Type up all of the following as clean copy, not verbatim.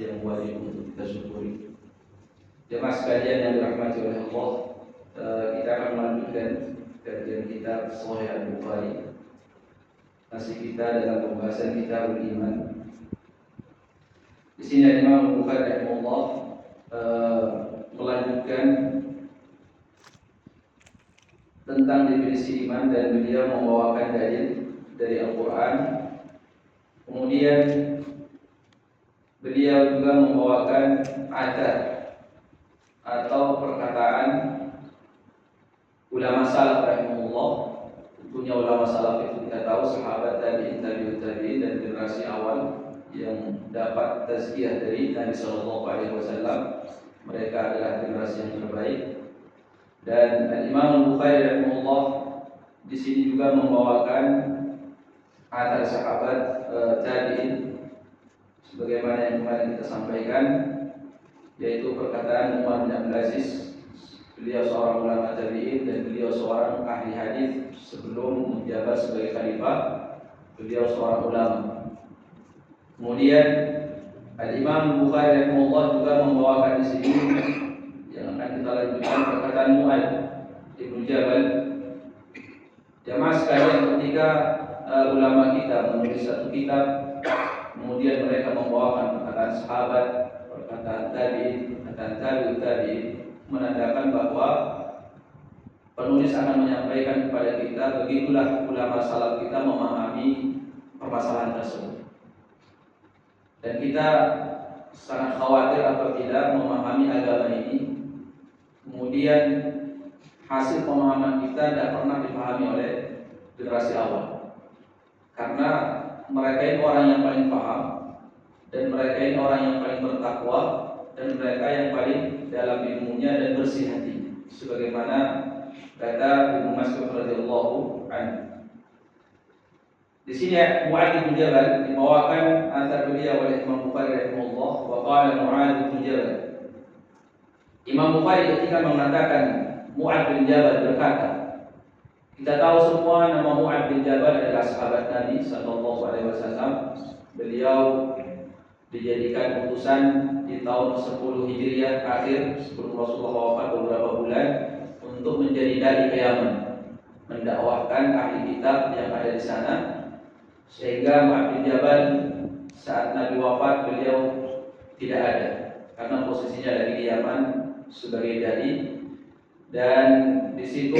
yang wajib untuk kita syukuri. Jemaah sekalian yang dirahmati oleh Allah, kita akan melanjutkan kajian kitab Sahih Al-Bukhari. Masih kita dalam pembahasan kitab Iman. Di sini Imam Al-Bukhari rahimahullah melanjutkan tentang definisi iman dan beliau membawakan dalil dari Al-Quran. Kemudian beliau juga membawakan athar atau perkataan ulama salaf rahimahullah. Tentunya ulama salaf itu kita tahu sahabat tabi'in, tabi'ut tabi'in dan generasi awal yang dapat tazkiyah dari Nabi sallallahu alaihi wasallam. Mereka adalah generasi yang terbaik. Dan Imam Al-Bukhari rahimahullah di sini juga membawakan athar sahabat tabi'in sebagaimana yang kemarin kita sampaikan, yaitu perkataan Umar bin Abdul Aziz. Beliau seorang ulama tabi'in dan beliau seorang ahli hadis sebelum menjabat sebagai khalifah. Beliau seorang ulama. Kemudian Al-Imam Bukhari rahimahullah juga membawakan di sini yang akan kita lanjutkan perkataan Mu'adz bin Jabal. Jamaah sekalian, ketika ulama kita menulis satu kitab, kemudian mereka membawakan perkataan sahabat, perkataan tabi'in, perkataan tabi'ut tabi'in, menandakan bahwa penulis akan menyampaikan kepada kita begitulah ulama salaf kita memahami permasalahan tersebut. Dan kita sangat khawatir apabila memahami agama ini, kemudian hasil pemahaman kita tidak pernah dipahami oleh generasi awal. Karena mereka ini orang yang paling paham, dan mereka ini orang yang paling bertakwa, dan mereka yang paling dalam ilmunya dan bersih hati. Sebagaimana kata Ibnu Mas'ud radhiyallahu anhu. Di sini Mu'adz bin Jabal dibawakan athar beliau oleh Imam Bukhari rahimahullah. Wa qala Mu'adz bin Jabal. Imam Bukhari ketika mengatakan Mu'adz bin Jabal berkata, kita tahu semua nama Mu'adz bin Jabal adalah sahabat Nabi sallallahu alaihi wasallam. Beliau dijadikan utusan di tahun 10 Hijriah akhir sebelum Rasulullah wafat beberapa bulan untuk menjadi dai ke Yaman, mendakwahkan ahli kitab yang ada di sana. Sehingga Mu'adz bin Jabal saat Nabi wafat beliau tidak ada, karena posisinya lagi di Yaman sebagai dai. Dan di situ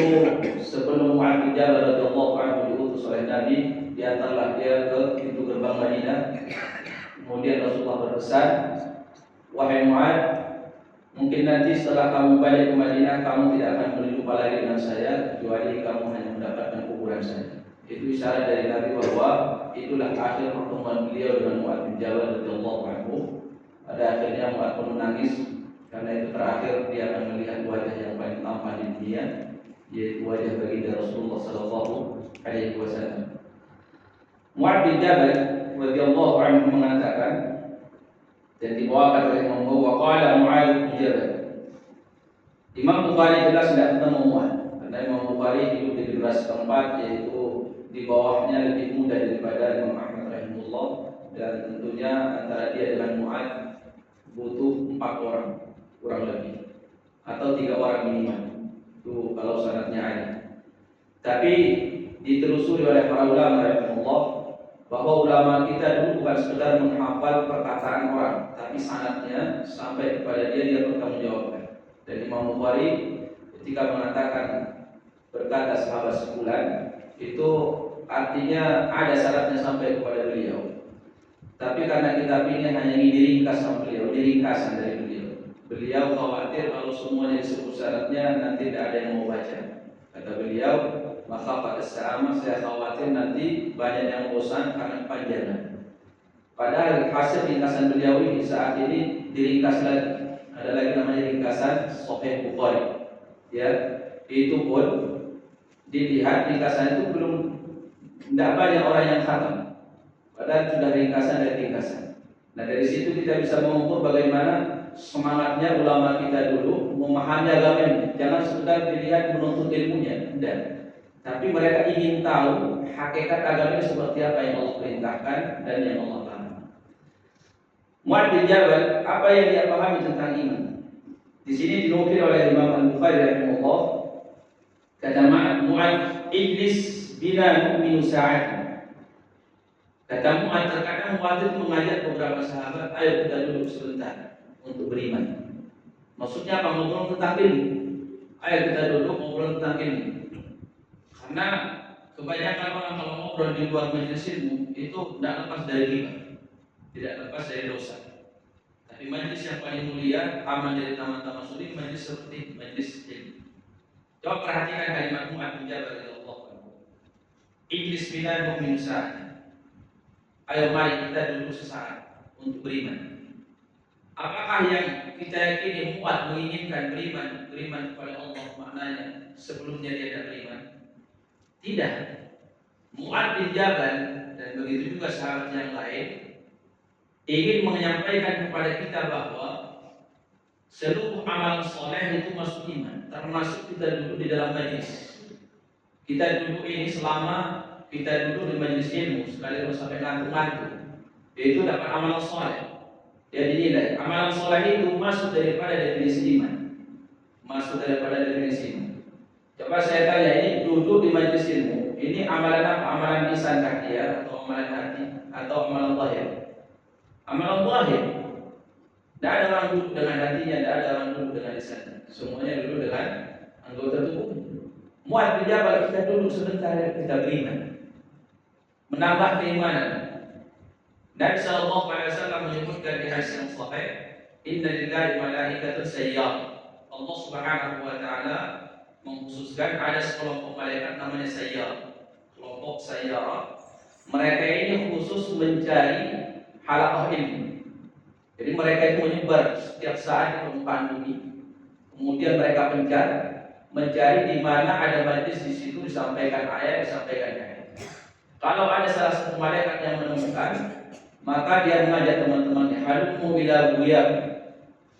sebelum Mu'adz bin Jabal radhiyallahu anhu diutus oleh Nabi, diantarlah dia ke pintu gerbang Madinah. Kemudian Rasulullah berpesan, wahai Mu'adz, mungkin nanti setelah kamu balik ke Madinah kamu tidak akan berjumpa lagi dengan saya kecuali kamu hanya mendapatkan kuburan saya. Itu isyarat dari Nabi bahwa itulah akhir pertemuan beliau dengan Mu'adz bin Jabal radhiyallahu anhu. Pada akhirnya Mu'adz pun menangis karena itu terakhir dia akan melihat wajah yang paling tampan di dunia, yaitu wajah baginda Rasulullah sallallahu alaihi wasallam. Mu'adz bin Jabal radhiyallahu anhu mengatakan dan dibawakan oleh Imam Bukhari, wa qala Mu'adz bin Jabal. Imam Bukhari jelas tidak ketemu Mu'adz karena Imam Bukhari hidup di generasi keempat, yaitu di bawahnya lebih muda daripada Imam Ahmad rahimahullah, dan tentunya antara dia dengan Mu'adz butuh 4 orang kurang lebih, atau 3 orang minimal. Itu kalau sanadnya ada. Tapi ditelusuri oleh para ulama rahimahullah bahwa ulama kita dulu bukan sekedar menghafal perkataan orang, tapi sanadnya sampai kepada dia bertanggungjawabkan. Dan Imam Bukhari ketika mengatakan berkata sahabat sebulan, itu artinya ada syaratnya sampai kepada beliau. Tapi karena kitab ini hanya ingin diringkas sama beliau, diringkasan dari beliau. Beliau khawatir kalau semuanya disebut syaratnya nanti tidak ada yang mau baca. Kata beliau, maka pada sama saya khawatir nanti banyak yang bosan karena kepanjangan. Padahal hasil ringkasan beliau ini saat ini diringkas lagi. Ada lagi namanya ringkasan Sahih Bukhari. Ya, itu pun dilihat ringkasan itu belum, tidak banyak orang yang khatam. Padahal sudah ringkasan dari ringkasan. Nah dari situ kita bisa mengukur bagaimana semangatnya ulama kita dulu memahami agama ini. Jangan sekedar dilihat menuntut ilmunya, tidak. Tapi mereka ingin tahu hakikat agama ini seperti apa yang Allah perintahkan dan yang Allah larang. Mu'adz bin Jabal, apa yang dia pahami tentang iman? Di sini dinukil oleh Imam Al-Bukhari rahimahullah, kata Mu'adz, "Iblis bina nu'minu sa'atan." Kata Mu'adz, terkadang Mu'adz itu mengajak beberapa sahabat, ayo kita duduk sebentar untuk beriman. Maksudnya apa? Ngobrol tentang ilmu. Ayo kita duduk ngobrol tentang ilmu. Karena kebanyakan orang kalau ngobrol di luar majelis ilmu itu tidak lepas dari riba, tidak lepas dari dosa. Tapi majelis yang paling mulia, aman dari taman-taman suri, majelis seperti majelis ilmu. Coba perhatikan kalimat Mu'adz bin Jabal radhiyallahu anhu. Iblis binan mu'min sa'atan. Ayo mari kita duduk sesaat untuk beriman. Apakah yang kita yakini Mu'adz menginginkan beriman kepada Allah maknanya sebelumnya dia tidak beriman? Tidak. Mu'adz bin Jabal dan begitu juga sahabat yang lain ingin menyampaikan kepada kita bahwa seluruh amal soleh itu masuk iman, termasuk kita duduk di dalam majlis. Kita duduk ini selama kita duduk di majlis ilmu sekalipun sampai ngantuk-ngantuk, itu dapat amal soleh. Dia dinilai amalan soleh itu masuk daripada definisi iman, masuk daripada definisi iman. Coba saya tanya, ini duduk di majlis ilmu, ini amalan apa? Amalan lisan dia atau amalan hati atau amalan zahir? Amalan zahir. Tidak ada orang duduk dengan hatinya, tidak ada orang duduk dengan lisannya. Semuanya duduk dengan anggota tubuh. Mu'adz bin Jabal, kita duduk sebentar kita beriman, menambah keimanan. Nabi sallallahu alaihi wasallam menyebutkan di hadis yang sahih, "Inna lillahi malaikatan sayyar." Allah Subhanahu wa taala mengkhususkan ada sekelompok malaikat namanya sayyar. Kelompok sayyara. Mereka ini khusus mencari halaqah ilmu. Jadi mereka itu menyebar setiap saat di permukaan bumi. Kemudian mereka mencari di mana ada majlis di situ disampaikan ayat, disampaikan ayat. Kalau ada salah satu malaikat yang menemukan, maka dia mengajak teman-temannya, "Halumu ila buyab."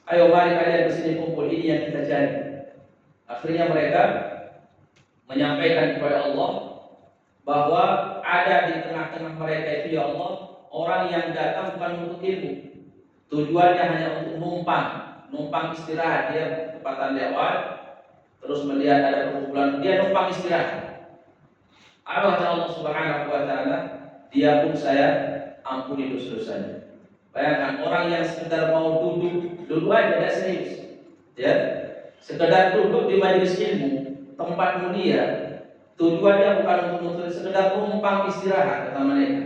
Ayo mari kalian kesini kumpul, ini yang kita cari. Akhirnya mereka menyampaikan kepada Allah bahwa ada di tengah-tengah mereka itu, ya Allah, orang yang datang bukan untuk ilmu, tujuannya hanya untuk numpang istirahat. Dia tempatan lewat, terus melihat ada perkumpulan, dia numpang istirahat. Apa kata Allah Subhanahu wa taala? Dia pun saya ampuni dosa-dosanya. Bayangkan orang yang sekedar mau duduk aja tidak serius, ya, sekedar duduk di majelis ilmu, tempat mulia, tujuannya bukan untuk sekedar numpang istirahat, kata mereka,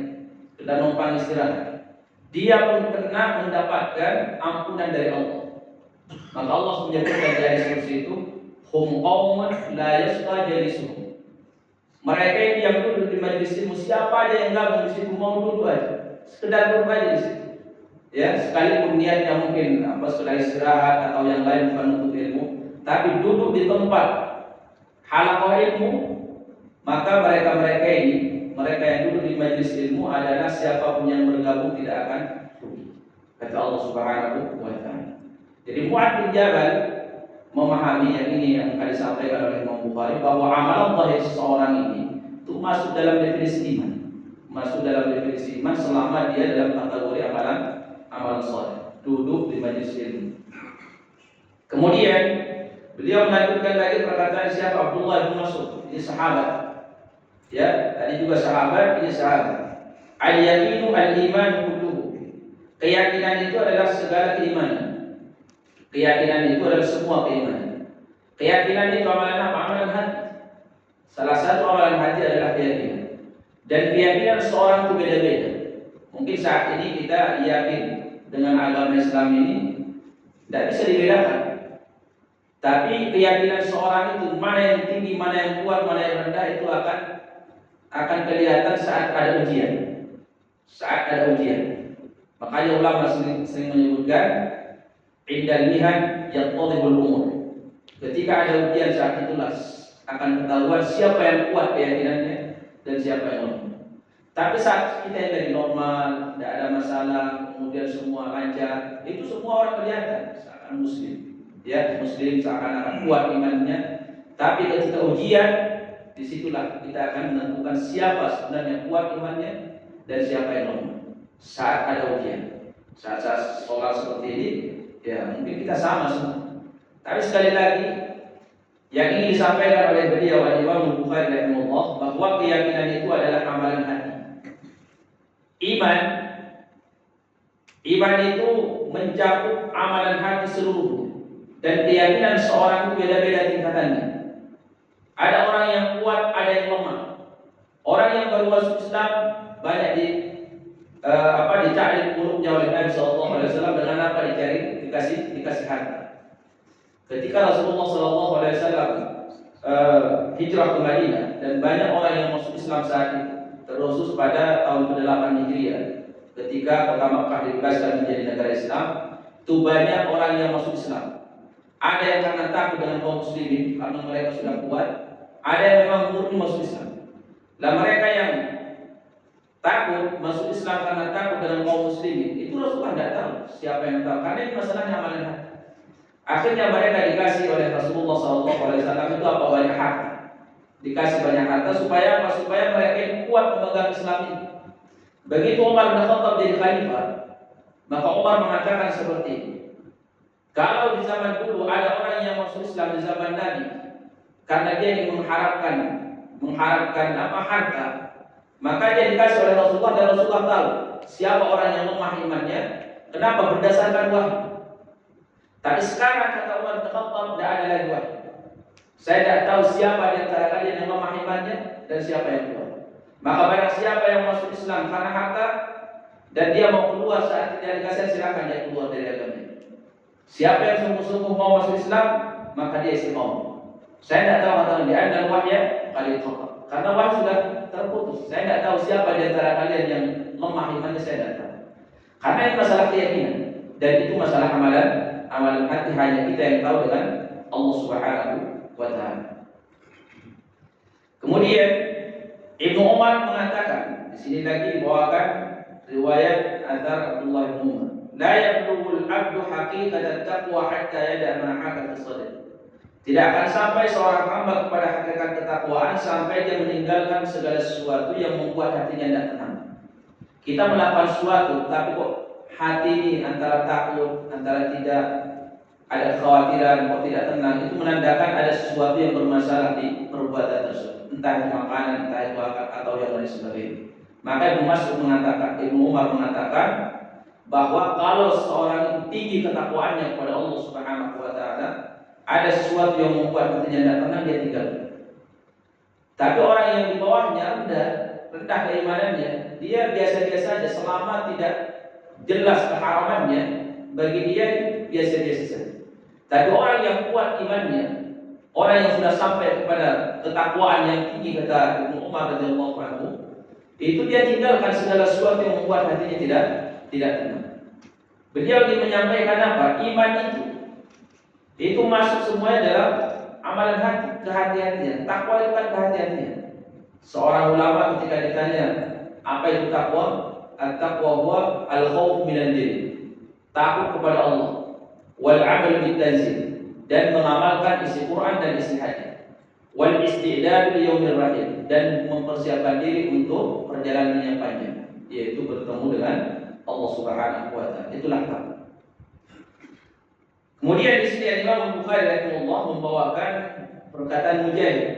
sekedar numpang istirahat. Dia pun kena mendapatkan ampunan dari Allah. Maka Allah menyebutkan di ayat kursi itu, "Hum qauman la yasqa jalisuhum." Mereka ini yang duduk di majelis ilmu, siapa aja yang gabung di situ mau duduk aja, sekedar duduk aja di situ. Ya, sekalipun niatnya mungkin sekedar istirahat atau yang lain bukan untuk ilmu, tapi duduk di tempat halaqah ilmu, maka mereka ini, mereka yang duduk di majelis ilmu adalah siapapun yang bergabung tidak akan rugi. Kata Allah Subhanahu wa taala. Jadi Mu'adz bin Jabal memahami yang ini yang tadi disampaikan oleh Imam Bukhari, bahwa amalan zahir seseorang ini itu masuk dalam definisi iman. Masuk dalam definisi iman selama dia dalam kategori amalan saleh, duduk di majelis ilmu. Kemudian beliau melanjutkan lagi perkataan siapa? Abdullah bin Mas'ud, ini sahabat. Ya, tadi juga sahabat, ini sahabat. Al-yaqinu al-iman kulluhu. Keyakinan itu adalah segala keimanan. Keyakinan itu adalah semua keimanan. Keyakinan itu amalan apa? Amalan hati. Salah satu amalan hati adalah keyakinan. Dan keyakinan seorang itu beda-beda. Mungkin saat ini kita yakin dengan agama Islam ini tidak bisa dibedakan. Tapi keyakinan seorang itu mana yang tinggi, mana yang kuat, mana yang rendah, itu akan kelihatan saat ada ujian. Saat ada ujian. Makanya ulama sering menyebutkan indal mihan yaqtadibul umur. Ketika ada ujian, saat itulah akan ketahuan siapa yang kuat keyakinannya dan siapa yang lemah. Tapi saat kita yang dari normal, tidak ada masalah, kemudian semua lancar, itu semua orang kelihatan seakan muslim. Ya, muslim seakan-akan kuat imannya. Tapi ketika ujian, disitulah kita akan menentukan siapa sebenarnya kuat imannya dan siapa yang lemah. Saat ada ujian. Saat-saat sholat seperti ini, ya mungkin kita sama semua. Tapi sekali lagi, yang ingin disampaikan oleh beliau Imam Bukhari rahimahullah, bahwa keyakinan itu adalah amalan hati. Iman itu mencakup amalan hati seluruhnya, dan keyakinan seorang itu beda-beda tingkatannya. Ada orang yang kuat, ada yang lemah. Orang yang baru masuk Islam banyak dicari mulutnya oleh Nabi SAW dengan apa dicari? Dikasih harta. Ketika Rasulullah SAW hijrah ke Madinah dan banyak orang yang masuk Islam saat itu, terkhusus pada tahun ke-8 Hijriah, ketika kota Makkah dibebaskan menjadi negara Islam, itu banyak orang yang masuk Islam. Ada yang karena takut dengan kaum muslimin karena mereka sudah kuat, ada yang memang murni masuk Islam. Lah mereka yang takut masuk Islam karena takut dengan kaum muslimin, itu Rasulullah tidak tahu siapa yang tahu, karena ini masalahnya amalan hati. Akhirnya mereka dikasih oleh Rasulullah SAW itu apa? Banyak harta. Dikasih banyak harta supaya apa? Supaya mereka yang kuat memegang Islam ini. Begitu Umar bin Khattab jadi khalifah, maka Umar mengatakan seperti ini. Kalau di zaman dulu ada orang yang masuk Islam di zaman Nabi karena dia ingin mengharapkan harta, maka dia dikasih oleh Rasulullah dan Rasulullah tahu siapa orang yang lemah imannya. Kenapa? Berdasarkan wahyu. Tapi sekarang kata Umar bin Khattab tidak ada lagi wahyu. Saya tidak tahu siapa di antara kalian yang lemah imannya dan siapa yang kuat. Maka barang siapa yang masuk Islam karena harta dan dia mau keluar saat tidak dikasih, silakan dia keluar dari agama. Siapa yang sungguh-sungguh mau masuk Islam, maka dia istiqomah. Saya tidak tahu atau dia ada wahyu kali itu, karena wahyu sudah terputus. Saya tidak tahu siapa di antara kalian yang lemah imannya, saya tidak tahu. Karena ini masalah keyakinan dan itu masalah amalan hati, hanya kita yang tahu dengan Allah Subhanahu wa Ta'ala. Kemudian Ibnu Umar mengatakan, di sini lagi dibawakan riwayat Athar Abdullah bin Umar, la yablughul 'abdu haqiqatan taqwa hatta yada' ma haka fi sadri. Tidak akan sampai seorang hamba kepada hakikat ketakwaan sampai dia meninggalkan segala sesuatu yang membuat hatinya tidak tenang. Kita melakukan sesuatu, tapi kok hati ini antara takut, antara tidak, ada kekhawatiran, kok tidak tenang, itu menandakan ada sesuatu yang bermasalah di perbuatan tersebut, entah itu makanan, entah itu akal atau yang lain sebagainya. Maka Ibnu Umar mengatakan bahwa kalau seorang itu tinggi ketakwaannya kepada Allah Subhanahu wa Ta'ala, ada sesuatu yang membuat hatinya tidak tenang, dia tinggal. Tapi orang yang di bawahnya rendah keimanannya, dia biasa-biasa saja, selama tidak jelas keharamannya, bagi dia biasa-biasa saja. Tapi orang yang kuat imannya, orang yang sudah sampai kepada ketakwaan yang tinggi, kata Ibnu Umar radhiyallahu anhu, itu dia tinggalkan segala sesuatu yang membuat hatinya tidak tenang. Beliau ingin menyampaikan apa? Iman itu masuk semuanya dalam amalan hati, kehati-hatian. Takwa itu kan kehati-hatian. Seorang ulama ketika ditanya apa itu takwa, at-taqwa huwa al-khauf minal jinn, takut kepada Allah, wal amal bitanzil, dan mengamalkan isi Quran dan isi hadis, wal istidad li yaumir rahim, dan mempersiapkan diri untuk perjalanan yang panjang, yaitu bertemu dengan Allah Subhanahu wa Ta'ala. Itulah takwa. Kemudian di sini Imam Bukhari rahimahullah membawakan perkataan Mujahid,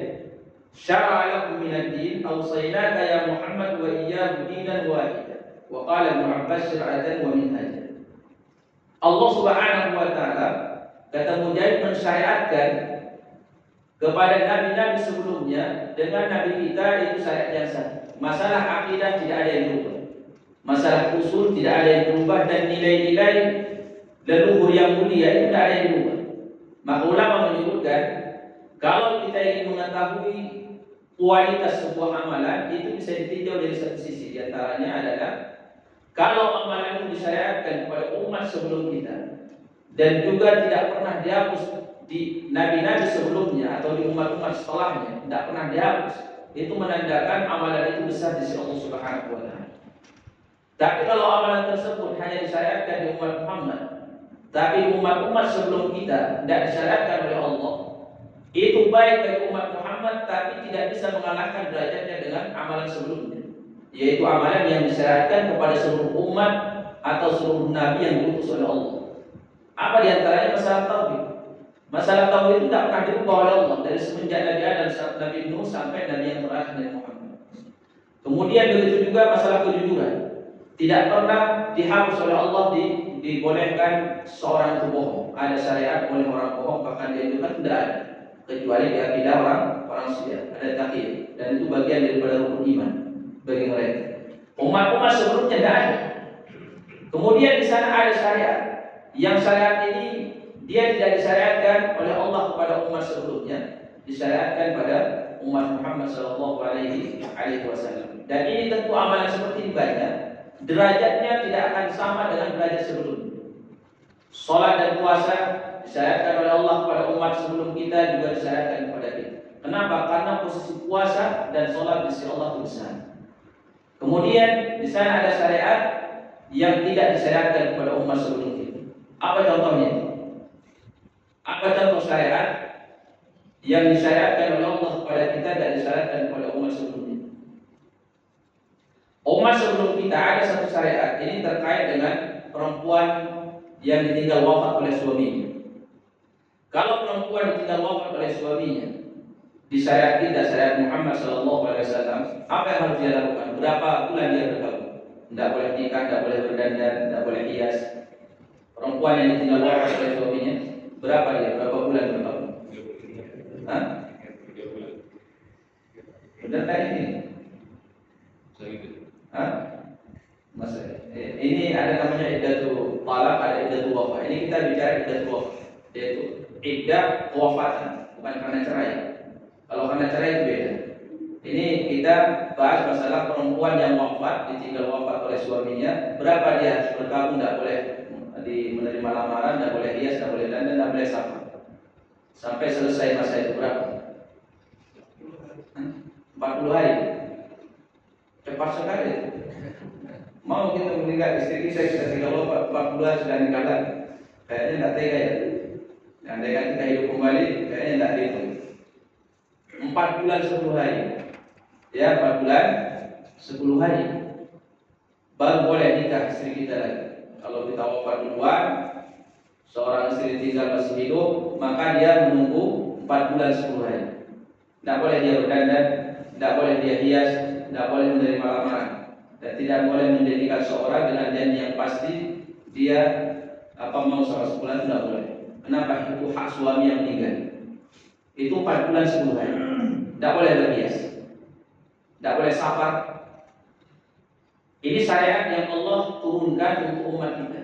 syara'a lakum minad din awsaynaka ya Muhammad wa iyyahu dinan wahidan, wa qala Ibnu Abbas syir'atan wa minhajan. Allah Subhanahu wa Ta'ala, kata Mujahid, mensyariatkan kepada nabi-nabi sebelumnya dengan nabi kita itu syariat yang satu. Masalah akidah tidak ada yang berubah, masalah usul tidak ada yang berubah, dan nilai-nilai leluhur yang mulia itu tidak ada yang berubah. Maka ulama menyebutkan, kalau kita ingin mengetahui kualitas sebuah amalan, itu bisa ditinjau dari satu sisi. Di antaranya adalah kalau amalan itu disyariatkan kepada umat sebelum kita dan juga tidak pernah dihapus di nabi-nabi sebelumnya atau di umat-umat setelahnya, tidak pernah dihapus, itu menandakan amalan itu besar di sisi Allah Subhanahu wa Ta'ala. Tapi kalau amalan tersebut hanya disyariatkan di umat Muhammad, tapi umat-umat sebelum kita tidak disyariatkan oleh Allah, itu baik bagi umat Muhammad, tapi tidak bisa mengalahkan derajatnya dengan amalan sebelumnya, yaitu amalan yang disyariatkan kepada seluruh umat atau seluruh nabi yang diutus oleh Allah. Apa diantaranya masalah tauhid. Masalah tauhid itu tidak pernah dirubah oleh Allah dari semenjak Nabi Adam sampai Nabi Nuh sampai Nabi yang terakhir Nabi Muhammad. Kemudian begitu juga masalah kejujuran. Tidak pernah dihapus oleh Allah dibolehkan seorang itu bohong. Ada syariat boleh orang bohong, bahkan dianjurkan tidak ada. Kecuali di akidah orang Syiah, ada taqiyah, dan itu bagian daripada rukun iman bagi mereka. Umat-umat sebelumnya tidak ada. Kemudian di sana ada syariat, yang syariat ini dia tidak disyariatkan oleh Allah kepada umat sebelumnya, disyariatkan pada umat Muhammad Sallallahu Alaihi Wasallam. Dan ini tentu amalan seperti ini banyak, derajatnya tidak akan sama dengan derajat sebelumnya. Salat dan puasa disyariatkan oleh Allah kepada umat sebelum kita, juga disyariatkan kepada kita. Kenapa? Karena posisi puasa dan salat di sisi Allah itu besar. Kemudian di sana ada syariat yang tidak disyariatkan kepada umat sebelum kita. Apa contohnya? Apa contoh syariat yang disyariatkan oleh Allah kepada kita dan disyariatkan kepada umat sebelumnya? Umat sebelum kita ada satu syariat, ini terkait dengan perempuan yang ditinggal wafat oleh suaminya. Kalau perempuan ditinggal wafat oleh suaminya, di syariat kita, syariat Muhammad SAW, apa yang harus dia lakukan? Berapa bulan dia berkabung? Tidak boleh nikah, tidak boleh berdandan, tidak boleh hias. Perempuan yang ditinggal wafat oleh suaminya, berapa dia? Berapa bulan berkabung? Hah? Benar kan ini? Hah? Ini ada namanya iddatul talaq, ada iddatul wafat. Ini kita bicara iddatul wafat, yaitu iddah kewafatan, bukan karena cerai. Kalau karena cerai itu beda. Ini kita bahas masalah perempuan yang wafat, ditinggal wafat oleh suaminya, berapa dia harus berkabung, tidak boleh menerima lamaran, tidak boleh hias, tidak boleh dandan, tidak boleh safar. Sampai selesai masa itu berapa? 40 hari. Cepat sekali. Mau kita meninggal istri saya sudah tinggal wafat 40 hari sudah nikah. Kayaknya tidak tega ya. Andai kan kita hidup kembali, kayaknya tidak dihitung. 4 bulan 10 hari. Ya, 4 bulan 10 hari. Baru boleh nikah istri kita lagi. Kalau kita wafat duluan, seorang istri tinggal masih hidup, maka dia menunggu 4 bulan 10 hari. Tidak boleh dia berdandan, tidak boleh dia hias, tidak boleh menerima lamaran, dan tidak boleh menjadikan seorang dengan janji yang pasti dia mau sama sebulan, tidak boleh. Kenapa? Itu hak suami yang meninggal. Itu 4 bulan 10 hari. Tidak boleh berhias, tidak boleh safar. Ini syariat yang Allah turunkan untuk umat kita.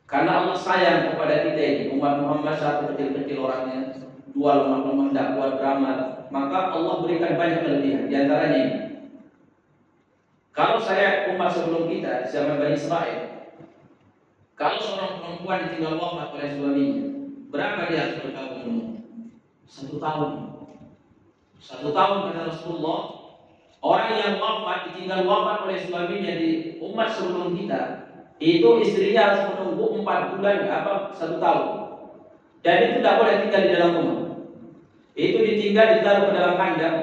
Karena Allah sayang kepada kita ini, umat Muhammad satu kecil-kecil orangnya, dua lemah-lemah, tidak kuat beramal, maka Allah berikan banyak kelebihan. Di antaranya ini, kalau syariat umat sebelum kita di zaman Bani Israel, kalau seorang perempuan ditinggal wafat oleh suaminya, berapa dia harus berkabung? 1 tahun. 1 tahun kata Rasulullah. Orang yang wafat ditinggal wafat oleh suaminya di umat sebelum kita, itu istrinya harus menunggu 4 bulan 1 tahun. Dan itu tidak boleh tinggal di dalam rumah. Itu ditinggal ditaruh ke dalam kandang,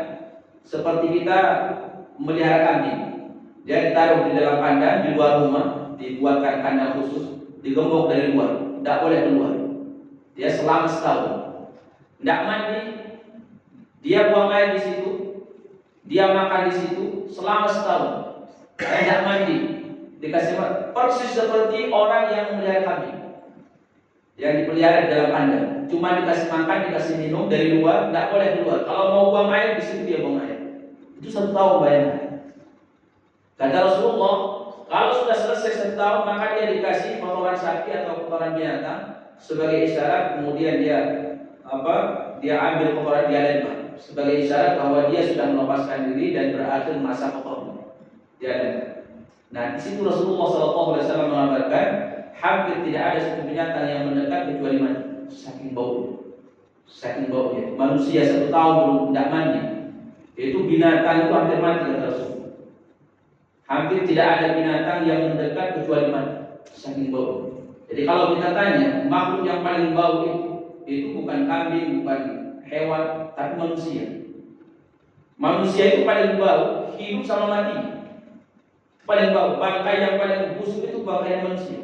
seperti kita melihara kambing. Dia ditaruh di dalam kandang di luar rumah, dibuatkan kandang khusus, digembok dari luar, tidak boleh keluar. Dia selama setahun. Tidak mandi, dia buang air di situ, dia makan di situ selama setahun. Tidak mandi, dikasih persis seperti orang yang memelihara kambing, yang dipelihara di dalam kandang. Cuma dikasih makan, dikasih minum dari luar, tidak boleh keluar. Kalau mau buang air di situ dia buang air. Itu 1 tahun bayangkan. Kata Rasulullah, kalau sudah selesai 1 tahun, maka dia dikasih kotoran sapi atau kotoran binatang sebagai isyarat. Kemudian dia ambil kotoran, dia lempar sebagai isyarat bahwa dia sudah melepaskan diri dan berakhir masa kotornya. Dia lempar. Nah, di situ Rasulullah SAW mengabarkan hampir tidak ada satu binatang yang mendekat kecuali mati. Saking baunya. Manusia 1 tahun belum tidak mandi, itu binatang itu hampir mati kata Rasulullah. Hampir tidak ada binatang yang mendekat kecuali mati, saking bau. Jadi kalau kita tanya makhluk yang paling bau itu bukan kambing, bukan hewan, tapi manusia. Manusia itu paling bau hidup sama mati. paling bau. Bangkai yang paling busuk itu bangkai manusia.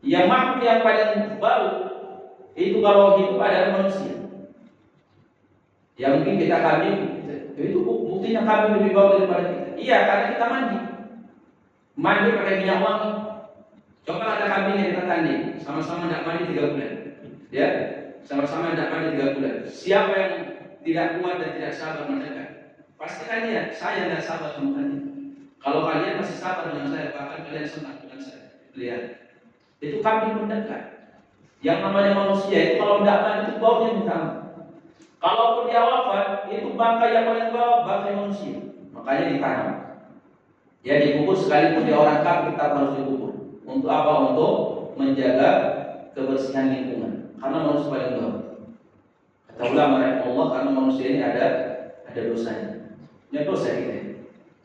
Yang makhluk yang paling bau itu kalau hidup adalah manusia. Yang mungkin kita kambing, itu buktinya kambing lebih bau daripada kita. Iya, karena kita mandi pakai minyak wangi. Coba kata kambing yang kita tanding, sama-sama tidak mandi 3 bulan. Ya, sama-sama tidak mandi 3 bulan. Siapa yang tidak kuat dan tidak sabar mendekat? Pastikan dia, saya tidak sabar sama kalian. Kalau kalian masih sabar dengan saya, bahkan kalian senang dengan saya. Lihat, itu kambing mendekat. Yang namanya manusia itu kalau tidak mandi itu baunya minta. Kalaupun dia wafat, itu bangkai yang paling bawah bangkai manusia. Makanya ditanam. Ya dikubur sekalipun dia orang kafir tetap harus dikubur. Untuk apa? Untuk menjaga kebersihan lingkungan. Karena manusia paling bawah. Kata ulama rahimahullah, karena manusia ini ada dosanya. Ini dosa kita.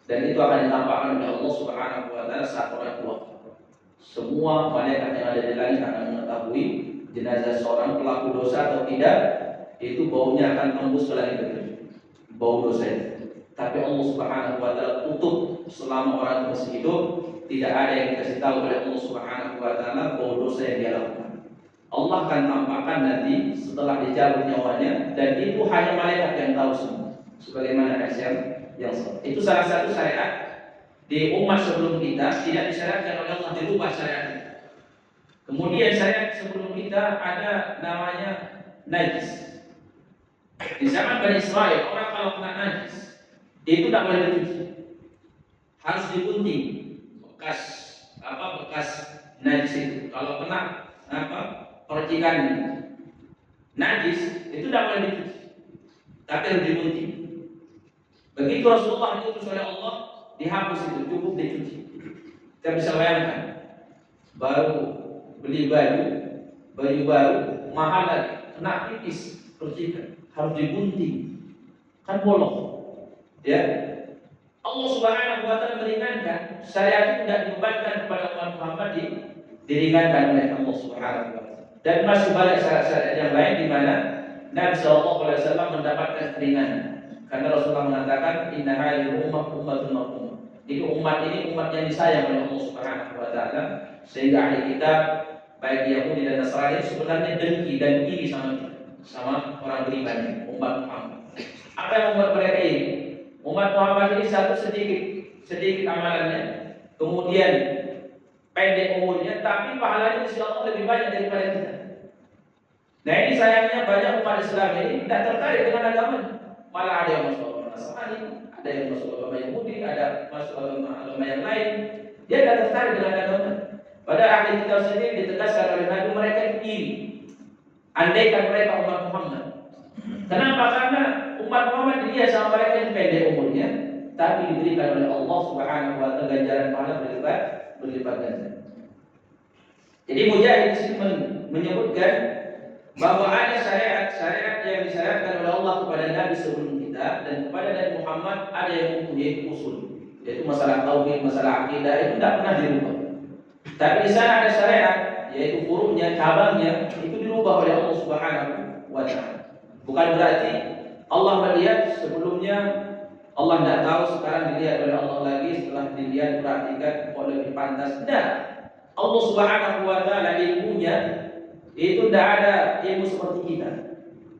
Dan itu akan ditampakkan oleh Allah Subhanahu wa taala saat orang tua. Semua malaikat yang ada di langit akan mengetahui jenazah seorang pelaku dosa atau tidak, itu baunya akan tembus ke langit ketujuh. Bau dosa itu. Tapi Allah Subhanahu wa taala tutup selama orang itu masih hidup, tidak ada yang dikasih tahu oleh Allah Subhanahu wa taala bau dosa yang dia lakukan. Allah akan tampakkan nanti setelah dicabut nyawanya, dan itu hanya malaikat yang tahu semua. Sebagaimana hadis yang itu salah satu syariat di umat sebelum kita tidak disyariatkan oleh Allah, dirubah syariat. Kemudian syariat sebelum kita ada namanya najis. Di zaman Bani Israel, orang kalau kena najis itu tidak boleh dicuci, harus digunting bekas najis itu. Kalau kena percikan najis itu tidak boleh dicuci, tapi harus digunting. Begitu Rasulullah diutus oleh Allah, dihapus itu, cukup dicuci. Kita bisa bayangkan, baru beli baju baru mahal lagi, kena pipis percikan, harus digunting, kan bolong. Ya, Allah Subhanahu wa taala meringankan, syariat itu tidak dibebankan kepada umat Muhammad, diringankan oleh Allah Subhanahu wa taala. Dan masih banyak syariat yang lain di mana Nabi sallallahu alaihi wasallam mendapatkan keringanan. Karena Rasulullah mengatakan inna hadhihi ummatun marhumah. Ini umat yang disayang oleh Allah Subhanahu wa taala, sehingga ahli kitab baik Yahudi dan Nasrani sebenarnya dengki dan iri sama orang beriman umat Muhammad. Apa yang membuat mereka ini? Umat Muhammad ini satu sedikit amalannya, kemudian pendek umurnya, tapi pahalanya insya Allah lebih banyak daripada kita. Nah ini sayangnya banyak umat Islam ini tidak tertarik dengan agamanya, malah ada yang masuk agama Nasrani, ada yang masuk agama Yahudi, ada masuk agama yang lain. Dia tidak tertarik dengan agama. Pada ahli kitab sendiri ditegaskan oleh Nabi, mereka iri. Andaikan mereka umat Muhammad. Kenapa? Karena umat Muhammad dia sama mereka yang pendek umurnya, tapi diberikan oleh Allah Subhanahu wa taala ganjaran pahala berlipat ganda. Jadi Mujahid di sini menyebutkan bahwa ada syariat yang disyariatkan oleh Allah kepada Nabi sebelum kita, dan kepada Nabi Muhammad ada yang mempunyai usul, yaitu masalah tauhid, masalah akidah, itu tidak pernah dirubah. Tapi di sana ada syariat, yaitu furu'nya, cabangnya, itu dirubah oleh Allah Subhanahu wa taala. Bukan berarti Allah melihat sebelumnya Allah tidak tahu, sekarang dilihat oleh Allah lagi, setelah dilihat perhatikan kok lebih pantas. Tidak. Allah Subhanahu wa taala ilmunya itu tidak ada ilmu seperti kita.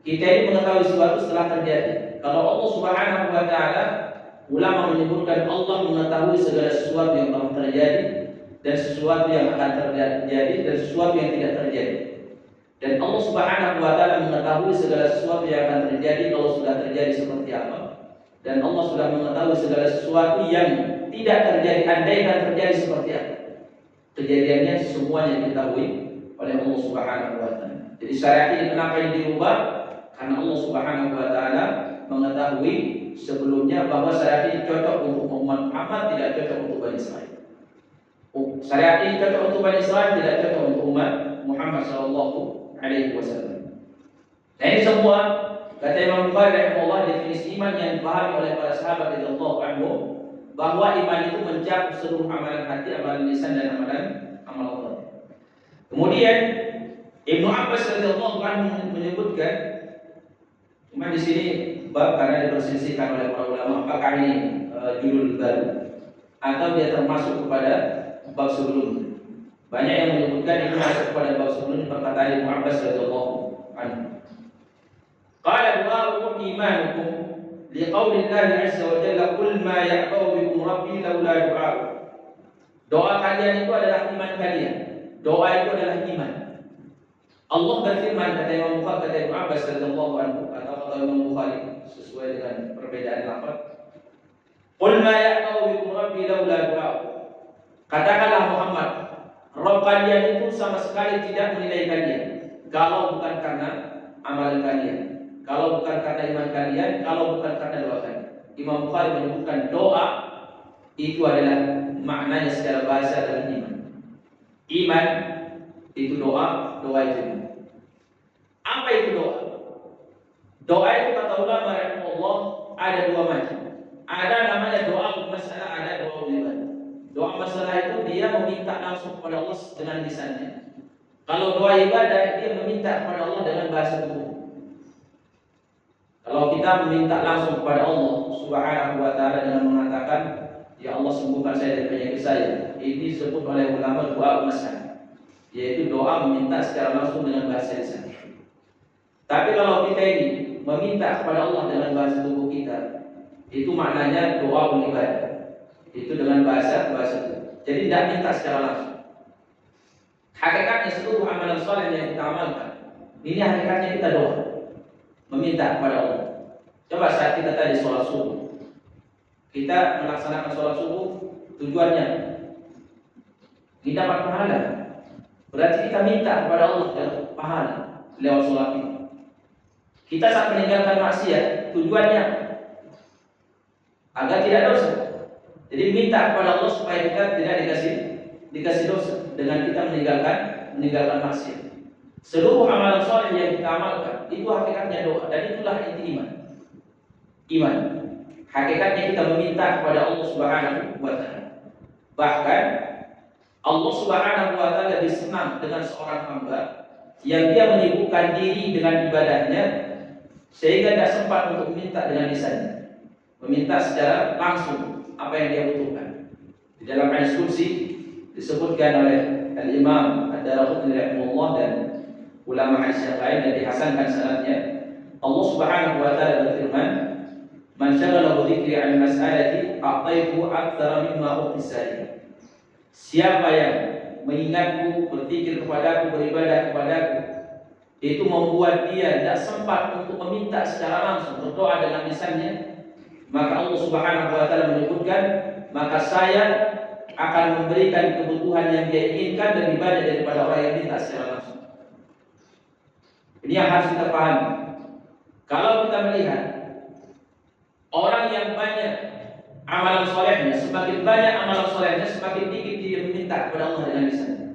Kita ini mengetahui sesuatu setelah terjadi. Kalau Allah Subhanahu wa taala, ulama menyebutkan Allah mengetahui segala sesuatu yang telah terjadi dan sesuatu yang akan terjadi dan sesuatu yang tidak terjadi. Dan Allah Subhanahu wa taala mengetahui segala sesuatu yang akan terjadi kalau sudah terjadi seperti apa. Dan Allah sudah mengetahui segala sesuatu yang tidak terjadi andaikan terjadi seperti apa. Kejadiannya semuanya diketahui oleh Allah Subhanahu wa taala. Jadi syariat ini kenapa ini dirubah? Karena Allah Subhanahu wa taala mengetahui sebelumnya bahwa syariat ini cocok untuk umat Muhammad, tidak cocok untuk Bani Israil. Syariat ini cocok untuk Bani Israil, tidak cocok untuk umat Muhammad sallallahu alaihi wasallam. Nah ini semua kata Imam Bukhari rahimahullah, definisi iman yang dipahami oleh para sahabat radhiyallahu anhum, bahwa iman itu mencakup seluruh amalan hati, amalan lisan dan amalan hati. Kemudian Ibnu Abbas radhiyallahu anhu menyebutkan, cuma di sini bab karena diperselisihkan oleh para ulama apakah ini judul baru. atau dia termasuk kepada bab sebelumnya. Banyak yang menyebutkan ini masuk kepada bab sebelumnya perkataan Ibnu Abbas radhiyallahu anhu. Qala du'a'ukum imanukum liqauli Allah azza wa jalla qul ma ya'ba'u bikum rabbi laula du'a'u. Doa kalian itu adalah iman kalian. Doa itu adalah iman. Allah berfirman, kata Imam Bukhari, kata Ibnu Abbas radhiyallahu anhu, atau kata Imam Bukhari sesuai dengan perbedaan lafaz. Qul ma ya'ba'u bikum rabbi laula du'a'u. Katakanlah Muhammad, Rabb kalian itu sama sekali tidak menilai kalian kalau bukan karena amalan kalian, kalau bukan karena iman kalian, kalau bukan karena doa kalian. Imam Bukhari menyebutkan doa itu adalah maknanya secara bahasa adalah iman. Iman itu doa, doa itu iman. Apa itu doa? Doa itu kata ulama rahimahullah ada dua macam. Ada namanya doa masalah, ada doa ibadah. Doa masalah itu dia meminta langsung kepada Allah dengan lisannya. Kalau doa ibadah dia meminta kepada Allah dengan bahasa tubuh. Kalau kita meminta langsung kepada Allah Subhanahu wa taala dengan mengatakan, ya Allah sembuhkan saya dari penyakit saya, ini disebut oleh ulama doa masalah, yaitu doa meminta secara langsung dengan bahasa lisan. Tapi kalau kita ini meminta kepada Allah dengan bahasa tubuh kita, itu maknanya doa ibadah. Itu dengan bahasa tubuh. Jadi tidak minta secara langsung. Hakikatnya seluruh amalan saleh yang kita amalkan, ini hakikatnya kita doa, meminta kepada Allah. Coba saat kita tadi sholat subuh, kita melaksanakan sholat subuh, tujuannya kita dapat pahala. Berarti kita minta kepada Allah pahala lewat sholat itu. Kita saat meninggalkan maksiat, tujuannya agar tidak dosa. Jadi minta kepada Allah supaya kita tidak dikasih dosa dengan kita meninggalkan maksiat. Seluruh amalan saleh yang kita amalkan itu hakikatnya doa, dan itulah inti iman. Iman hakikatnya kita meminta kepada Allah Subhanahu wa taala. Bahkan Allah Subhanahu wa taala lebih senang dengan seorang hamba yang dia menyibukkan diri dengan ibadahnya sehingga tidak sempat untuk meminta dengan lisannya, meminta secara langsung apa yang dia butuhkan. Di dalam hadis qudsi disebutkan oleh Al-Imam Ad-Darqutni rahimahullah dan ulama hadis yang lain dan dihasankan sanadnya, Allah Subhanahu wa taala berfirman, "Man syaghalahu dzikri 'an mas'alati a'taitu aktsara mimma u'tisani." Siapa yang mengingatku, berpikir kepadaku, beribadah kepadaku, itu membuat dia tidak sempat untuk meminta secara langsung, berdoa dengan lisannya, maka Allah Subhanahu wa taala menyebutkan, maka saya akan memberikan kebutuhan yang dia inginkan lebih banyak daripada orang yang minta secara langsung. Ini yang harus kita pahami. Kalau kita melihat orang yang banyak amalan solehnya, semakin banyak amalan solehnya, semakin dikit dia meminta kepada Allah dengan lisannya.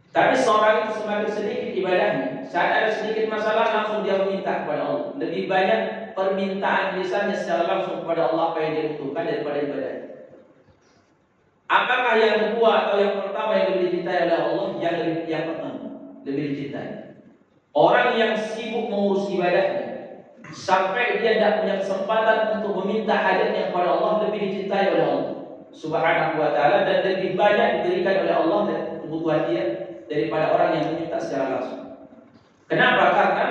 Tapi seorang itu semakin sedikit ibadahnya, saat ada sedikit masalah langsung dia meminta kepada Allah. Lebih banyak permintaan lisannya secara langsung kepada Allah apa yang dia butuhkan daripada ibadahnya. Apakah yang kedua atau yang pertama yang lebih dicintai oleh Allah? Yang pertama lebih dicintai. Orang yang sibuk mengurus ibadahnya sampai dia tidak punya kesempatan untuk meminta hajatnya kepada Allah, lebih dicintai oleh Allah Subhanahu wa taala dan lebih banyak diberikan oleh Allah dan kebutuhan dia daripada orang yang meminta secara langsung. Kenapa? Karena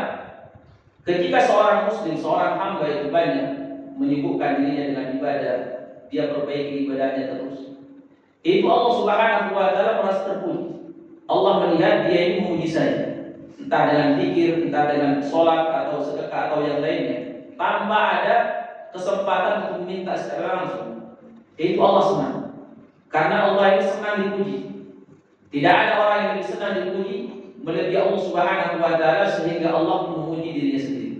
ketika seorang muslim, seorang hamba itu banyak menyibukkan dirinya dengan ibadah, dia perbaiki ibadahnya terus, itu Allah Subhanahu wa taala merasa terpuji. Allah melihat dia ini memuji saya, entah dengan zikir, entah dengan sholat atau sedekah atau yang lainnya, tanpa ada kesempatan untuk meminta secara langsung. Itu Allah senang, karena Allah ini senang dipuji. Tidak ada orang yang lebih senang dipuji melebihi Allah Subhanahu wa taala sehingga Allah memuji dirinya sendiri.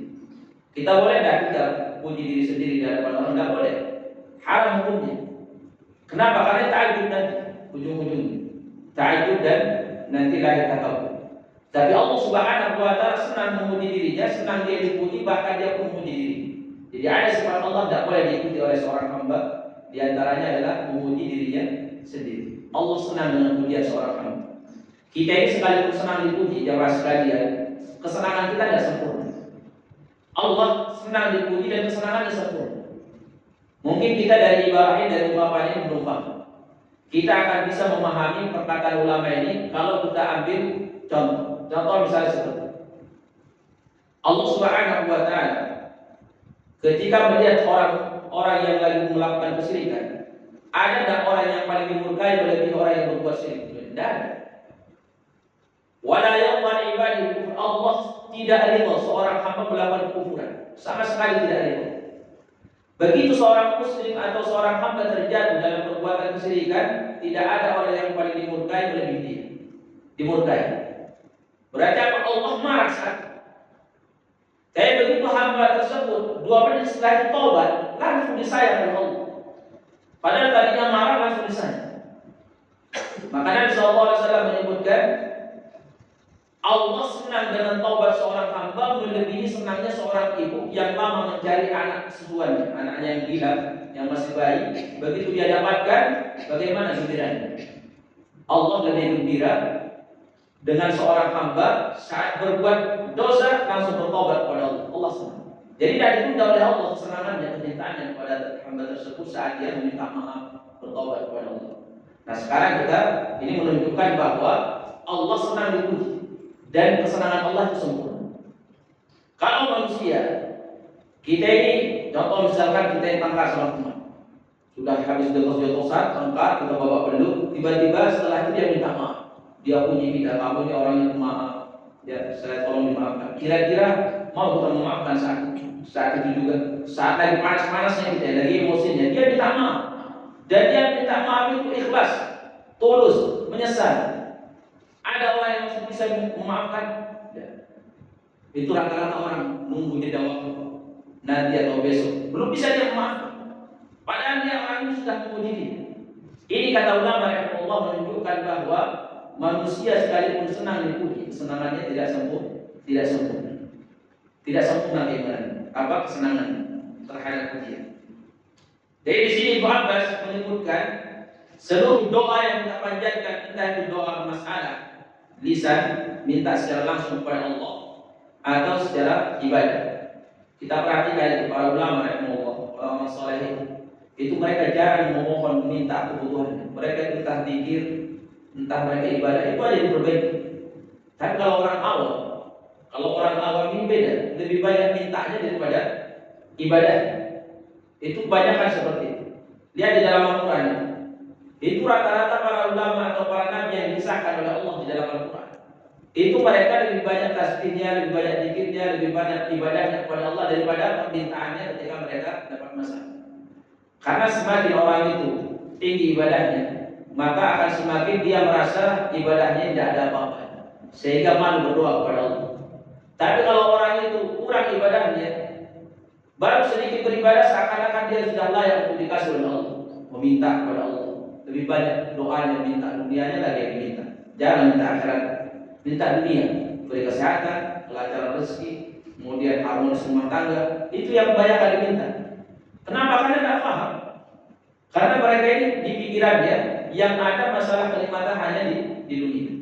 Kita boleh tidak kita puji diri sendiri di hadapan orang? Tidak boleh. Haram hukumnya. Kenapa? Karena ta'ajud nanti ujung-ujungnya. Ta'ajud dan nanti lahir takabur. Tapi Allah Subhanahu wa taala senang memuji dirinya, senang dia dipuji, bahkan dia pun memuji diri. Jadi ada sifat Allah tidak boleh diikuti oleh seorang hamba, di antaranya adalah memuji dirinya sendiri. Allah senang dengan pujian seorang hamba. Kita ini sekalipun senang dipuji, jamaah sekalian, kesenangan kita tidak sempurna. Allah senang dipuji dan kesenangannya sempurna. Mungkin kita dari ibarat ini, dari ungkapan ini belum paham. Kita akan bisa memahami perkataan ulama ini kalau kita ambil contoh. Contoh misalnya seperti Allah Subhanahu wa taala ketika melihat orang yang lagi melakukan kesyirikan, ada enggak orang yang paling dimurkai melebihi orang yang berbuat syirik? Tidak ada. Wala yarda ibadi kufur. Allah tidak ridha seorang hamba melakukan kekufuran, sama sekali tidak ridha. Begitu seorang muslim atau seorang hamba terjatuh dalam perbuatan kesyirikan, tidak ada orang yang paling dimurkai melebihi dia. Dimurkai. Berarti apa? Allah marah saat. Tapi begitu hamba tersebut 2 menit setelah itu taubat, langsung disayang oleh Allah. Padahal tadinya marah, langsung disayang. Maka Nabi SAW menyebutkan, Allah senang dengan taubat seorang hamba melebihi senangnya seorang ibu yang lama mencari anak kesusuannya, anaknya yang hilang, yang masih bayi. Begitu dia dapatkan, bagaimana gembiranya? Allah lebih gembira dengan seorang hamba saat berbuat dosa langsung bertobat kepada Allah. Allah senang. Jadi tidak ditunda oleh Allah kesenangannya, kecintaannya kepada hamba tersebut saat dia meminta maaf, bertobat kepada Allah. Nah sekarang kita ini menunjukkan bahwa Allah senang dipuji dan kesenangan Allah itu sempurna. Kalau manusia, kita ini contoh misalkan kita yang tangkar sama teman, sudah habis dosa, tangkar, kita bawa peluk, tiba-tiba setelah itu dia minta maaf. Dia puji kita, kamu ini orang yang maaf, ya saya tolong dimaafkan. Kira-kira mau kita memaafkan saat itu juga, saat lagi panas-panasnya kita, lagi emosinya, dia minta maaf. Dan dia minta maaf itu ikhlas, tulus, menyesal. Ada orang yang bisa memaafkan, ya. Itu rata-rata orang nunggu jeda waktu nanti atau besok, belum bisa dia memaafkan. Padahal dia orang ini sudah memuji dia. Ini kata ulama yang Allah menunjukkan bahwa manusia sekalipun senang dipuji, kesenangannya tidak sempurna, tidak sempurna keimanan. Apa kesenangan terhadap pujian? Jadi di sini Ibnu Abbas menyebutkan seluruh doa yang kita panjatkan, entah itu doa masalah lisan, minta secara langsung kepada Allah atau secara ibadah. Kita perhatikan itu para ulama rahimahullah, orang saleh itu mereka jarang memohon minta kebutuhan. Mereka entah zikir, entah mereka ibadah, itu aja diperbaiki. Tapi kalau orang awam ini beda, lebih banyak mintanya daripada ibadah. Itu kebanyakan seperti itu. Lihat di dalam Al-Quran itu rata-rata para ulama atau para nabi yang disahkan oleh Allah di dalam Al-Quran, itu mereka lebih banyak tasbihnya, lebih banyak zikirnya, lebih banyak ibadahnya kepada Allah daripada permintaannya ketika mereka dapat masalah. Karena semakin orang itu tinggi ibadahnya, maka akan semakin dia merasa ibadahnya tidak ada apa-apa, sehingga malu berdoa kepada Allah. Tapi kalau orang itu kurang ibadahnya, baru sedikit beribadah, seakan-akan dia sudah layak untuk dikasih oleh Allah, meminta kepada Allah. Lebih banyak doanya minta dunianya lagi yang diminta. Jangan minta akhirat, minta dunia, beri kesehatan, kelancaran rezeki, kemudian harmonis rumah tangga. Itu yang kebanyakan diminta. Kenapa? Karena tidak paham. Karena mereka ini di pikirannya yang ada masalah kenikmatan hanya di dunia.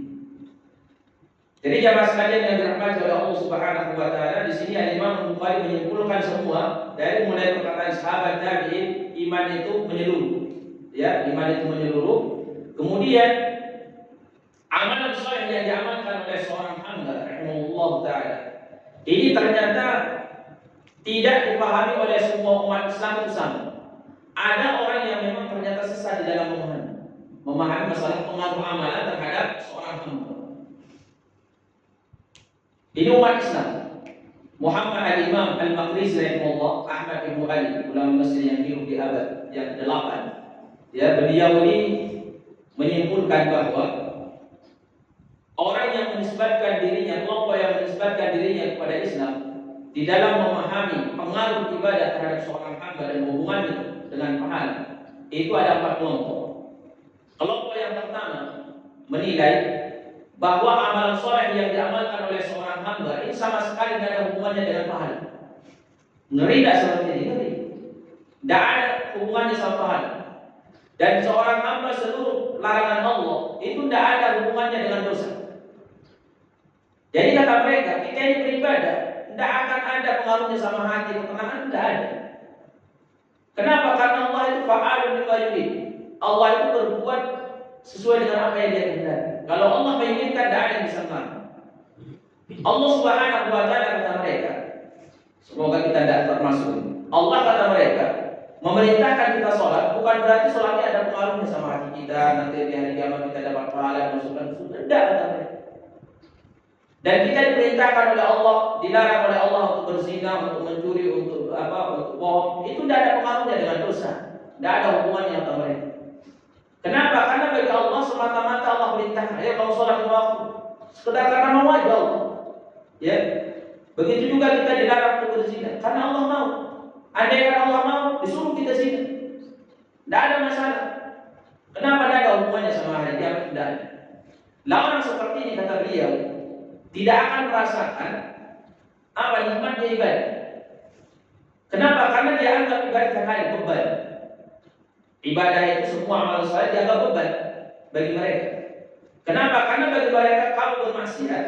Jadi jamaah sekalian yang dirahmati oleh Allah Subhanahu wa taala, di sini Imam Bukhari menyimpulkan semua dari mulai perkataan sahabat tabi'in, iman itu menyeluruh. Ya, iman itu menyeluruh. Kemudian amalan saleh yang diamalkan oleh seorang hamba rahimahullah taala, ini ternyata tidak dipahami oleh semua umat Islam itu sama. Ada orang yang memang ternyata sesat di dalam memahami masalah pengaruh amalan terhadap seorang hamba. Ini umat Islam. Muhammad al-Imam al-Maqrizi rahimahullah, Ahmad bin Ali, ulama Mesir yang hidup di abad yang ke-8. Ya, beliau ini menyimpulkan bahwa orang yang menisbatkan dirinya, kelompok yang menisbatkan dirinya kepada Islam di dalam memahami pengaruh ibadah terhadap seorang hamba dan hubungannya dengan pahala, itu ada 4 kelompok. Kelompok yang pertama menilai bahwa amalan soleh yang diamalkan oleh seorang hamba ini sama sekali tidak ada hubungannya dengan pahala. Ngeri tidak seperti ini? Ngeri. Tidak ada hubungannya sama pahala. Dan seorang hamba seluruh larangan Allah itu tidak ada hubungannya dengan dosa. Jadi kata mereka, kita ini beribadah tidak akan ada pengaruhnya sama hati, ketenangan tidak ada. Kenapa? Karena Allah itu fa'alun lima yurid. Allah itu berbuat sesuai dengan apa yang Dia kehendaki. Kalau Allah menginginkan, tidak ada yang bisa melarang. Allah Subhanahu wa taala kata mereka, semoga kita tidak termasuk. Allah kata mereka, memerintahkan kita sholat bukan berarti sholatnya ada pengaruhnya sama hati kita. Nanti di hari kiamat kita dapat pahala dan masukkan surga. Tidak, kata mereka. Dan kita diperintahkan oleh Allah, dilarang oleh Allah untuk berzina, untuk mencuri, untuk untuk bohong. Itu tidak ada pengaruhnya dengan dosa. Tidak ada hubungannya sama mereka. Kenapa? Karena bagi Allah semata-mata Allah perintahkan, ayo kamu sholat lima waktu. Sekedar karena mau aja Allah. Ya. Begitu juga kita dilarang untuk berzina, karena Allah mau. Andai kata Allah mau, disuruh kita zina. Tidak ada masalah. Kenapa? Tidak ada hubungannya sama hari kiamat. Tidak ada. Lah orang seperti ini, kata beliau, tidak akan merasakan apa nikmatnya ibadah. Kenapa? Karena dia anggap ibadah kayak beban. Ibadah itu semua amal saleh dianggap beban bagi mereka. Kenapa? Karena bagi mereka kamu bermaksiat,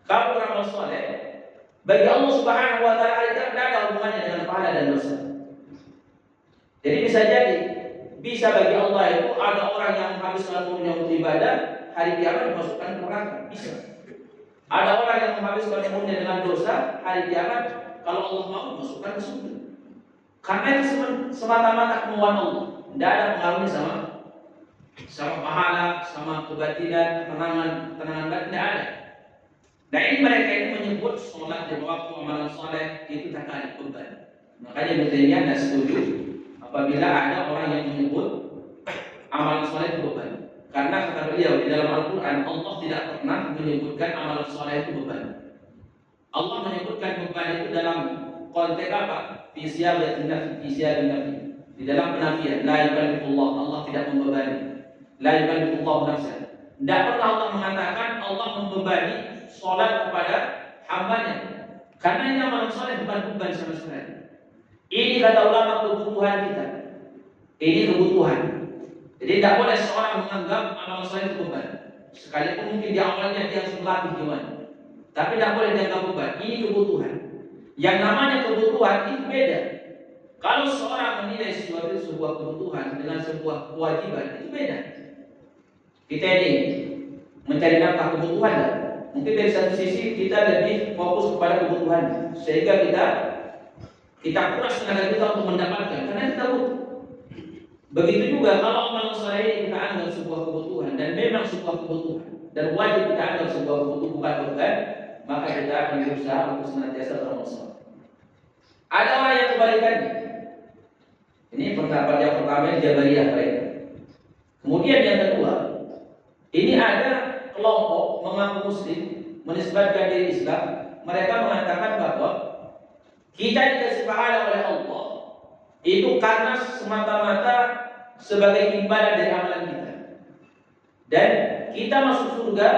kamu beramal saleh, bagi Allah Subhanahu wa taala tidak ada hubungannya dengan pahala dan dosa. Jadi bisa bagi Allah itu ada orang yang menghabiskan umurnya untuk ibadah, hari kiamat dimasukkan ke neraka. Bisa. Ada orang yang menghabiskan umurnya dengan dosa, hari kiamat kalau Allah mau dimasukkan ke surga. Karena itu semata-mata kemauan Allah. Tidak ada pengaruhnya sama pahala, sama kebatilan, tenangan batin, tidak ada. Nah ini mereka ini menyebut sholat di waktu amalan soleh itu tak ada beban. Makanya betulnya tidak setuju apabila ada orang yang menyebut amalan soleh itu beban. Karena kata beliau di dalam Al-Quran, Allah tidak pernah menyebutkan amalan soleh itu beban. Allah menyebutkan beban itu dalam konteks apa? Fisiyah nafi. Di dalam penafian, la yukallifullah, Allah tidak membebani. La yukallifullah nafsan. Tidak pernah Allah mengatakan Allah membebani sholat kepada hambanya. Karena ini amalan sholat bukan beban sama sekali. Ini kata ulama kebutuhan kita. Ini kebutuhan. Jadi tidak boleh seorang menganggap amalan sholat itu beban. Sekalipun mungkin di awalnya dia harus berlatih gimana. Tapi tidak boleh dianggap beban. Ini kebutuhan. Yang namanya kebutuhan itu beda. Kalau seorang menilai sesuatu sebuah kebutuhan dengan sebuah kewajiban, itu beda. Kita ini mencari nafkah kebutuhan, mungkin dari satu sisi kita lebih fokus kepada kebutuhan, sehingga kita kuras tenaga kita untuk mendapatkan, karena kita butuh. Begitu juga kalau amalan soleh ini kita anggap sebuah kebutuhan dan memang sebuah kebutuhan dan wajib kita anggap sebuah kebutuhan bukan beban, maka kita akan berusaha untuk senantiasa beramal soleh. Ada orang yang kebalikannya. Ini pendapat yang pertama Jabariyah mereka. Kemudian yang kedua, ini ada kelompok mengaku muslim, menisbatkan diri Islam. Mereka mengatakan bahwa kita dikasih pahala oleh Allah itu karena semata-mata sebagai imbalan dari amalan kita. Dan kita masuk surga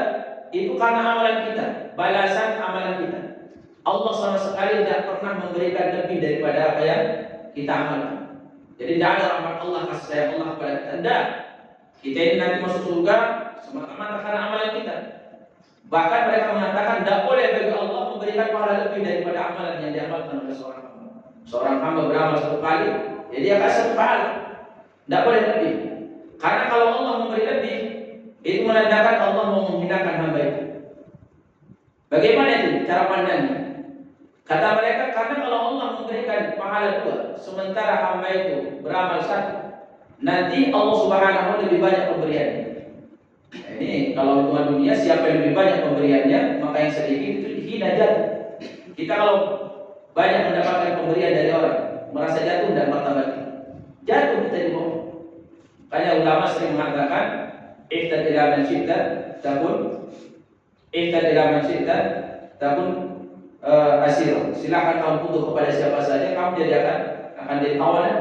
itu karena amalan kita, balasan amalan kita. Allah sama sekali tidak pernah memberikan lebih daripada apa yang kita amalkan. Jadi tidak ada rahmat Allah, kasih sayang Allah kepada kita. Tidak. Kita ini nanti masuk surga semata-mata karena amalan kita. Bahkan mereka mengatakan tidak boleh bagi Allah memberikan pahala lebih daripada amalan yang diamalkan oleh seorang hamba. Seorang hamba beramal satu kali, jadi dia kasih satu pahala. Tidak boleh lebih. Karena kalau Allah memberi lebih, itu menandakan Allah mau menghinakan hamba itu. Bagaimana itu cara pandangnya? Kata mereka, karena kalau Allah memberikan pahala dua, sementara hamba itu beramal satu, nanti Allah Subhanahu wa taala lebih banyak pemberiannya. Ini kalau hitungan dunia, siapa yang lebih banyak pemberiannya, maka yang sedikit itu dihina jatuh. Kita kalau banyak mendapatkan pemberian dari orang, merasa jatuh dan martabat jatuh kita di bawah. Makanya ulama sering mengatakan, ihtad ila man syi'ta takun asiro. Silakan kamu butuh kepada siapa saja, kamu jadi akan jadi tawanan.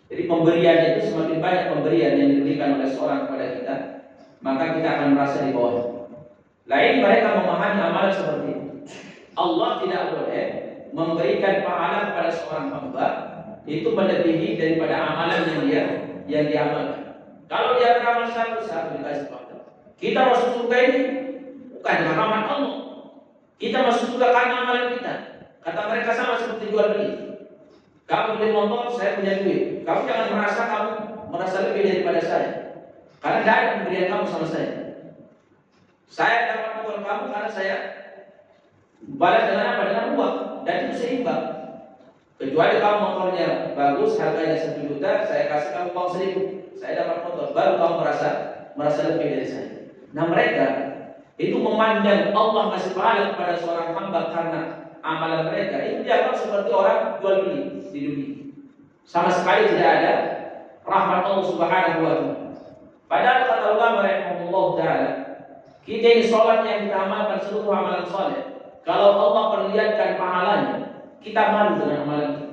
Jadi pemberian itu semakin banyak pemberian yang diberikan oleh seorang kepada kita, maka kita akan merasa di bawah. Lain mereka memahami amalan seperti itu. Allah tidak boleh memberikan pahala kepada seorang hamba itu melebihi daripada amalan yang dia amalkan. Kalau dia beramal satu dikasih pahala. Kita masuk surga ini bukan dengan rahmat Allah. Kita masuk surga karena amalan kita. Kata mereka sama seperti jual beli. Kamu beli motor, saya punya duit. Kamu jangan merasa lebih daripada saya. Karena tidak ada pemberian kamu sama saya. Saya dapat motor kamu karena saya balas dengan apa? Dengan uang. Dan itu seimbang. Kecuali kamu motornya bagus, harganya 1 juta, saya kasih kamu uang 1.000, saya dapat motor, baru kamu merasa lebih dari saya. Nah mereka itu memandang Allah kasih pahala kepada seorang hamba karena amalan mereka itu dianggap seperti orang jual beli di dunia. Sama sekali tidak ada rahmat Allah Subhanahu wa taala. Padahal kata ulama rahimahullah taala, kita ini sholat yang kita amalkan seluruh amalan soleh. Kalau Allah perlihatkan pahalanya, kita malu dengan amalan kita.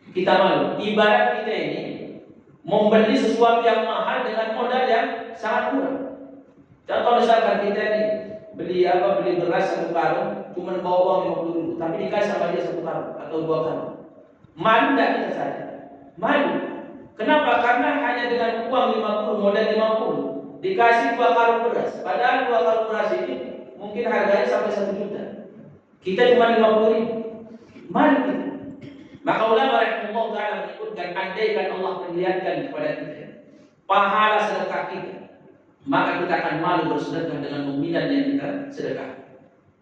Kita malu. Ibarat kita ini membeli sesuatu yang mahal dengan modal yang sangat kurang. Contoh misalkan kita ini beli beras 1 karung, cuma bawa uang 50.000, tapi dikasih sama dia 1 karung atau 2 karung. Malu tidak kita saja? Malu. Kenapa? Karena hanya dengan uang 50, modal 50, dikasih 2 karung beras. Padahal 2 karung beras ini mungkin harganya sampai 1 juta. Kita cuma 50.000. Malu kita. Maka ulama rahimahullah taala menyebutkan, andaikan Allah perlihatkan kepada kita pahala sedekah kita, maka kita akan malu bersedekah dengan nominal yang kita sedekah.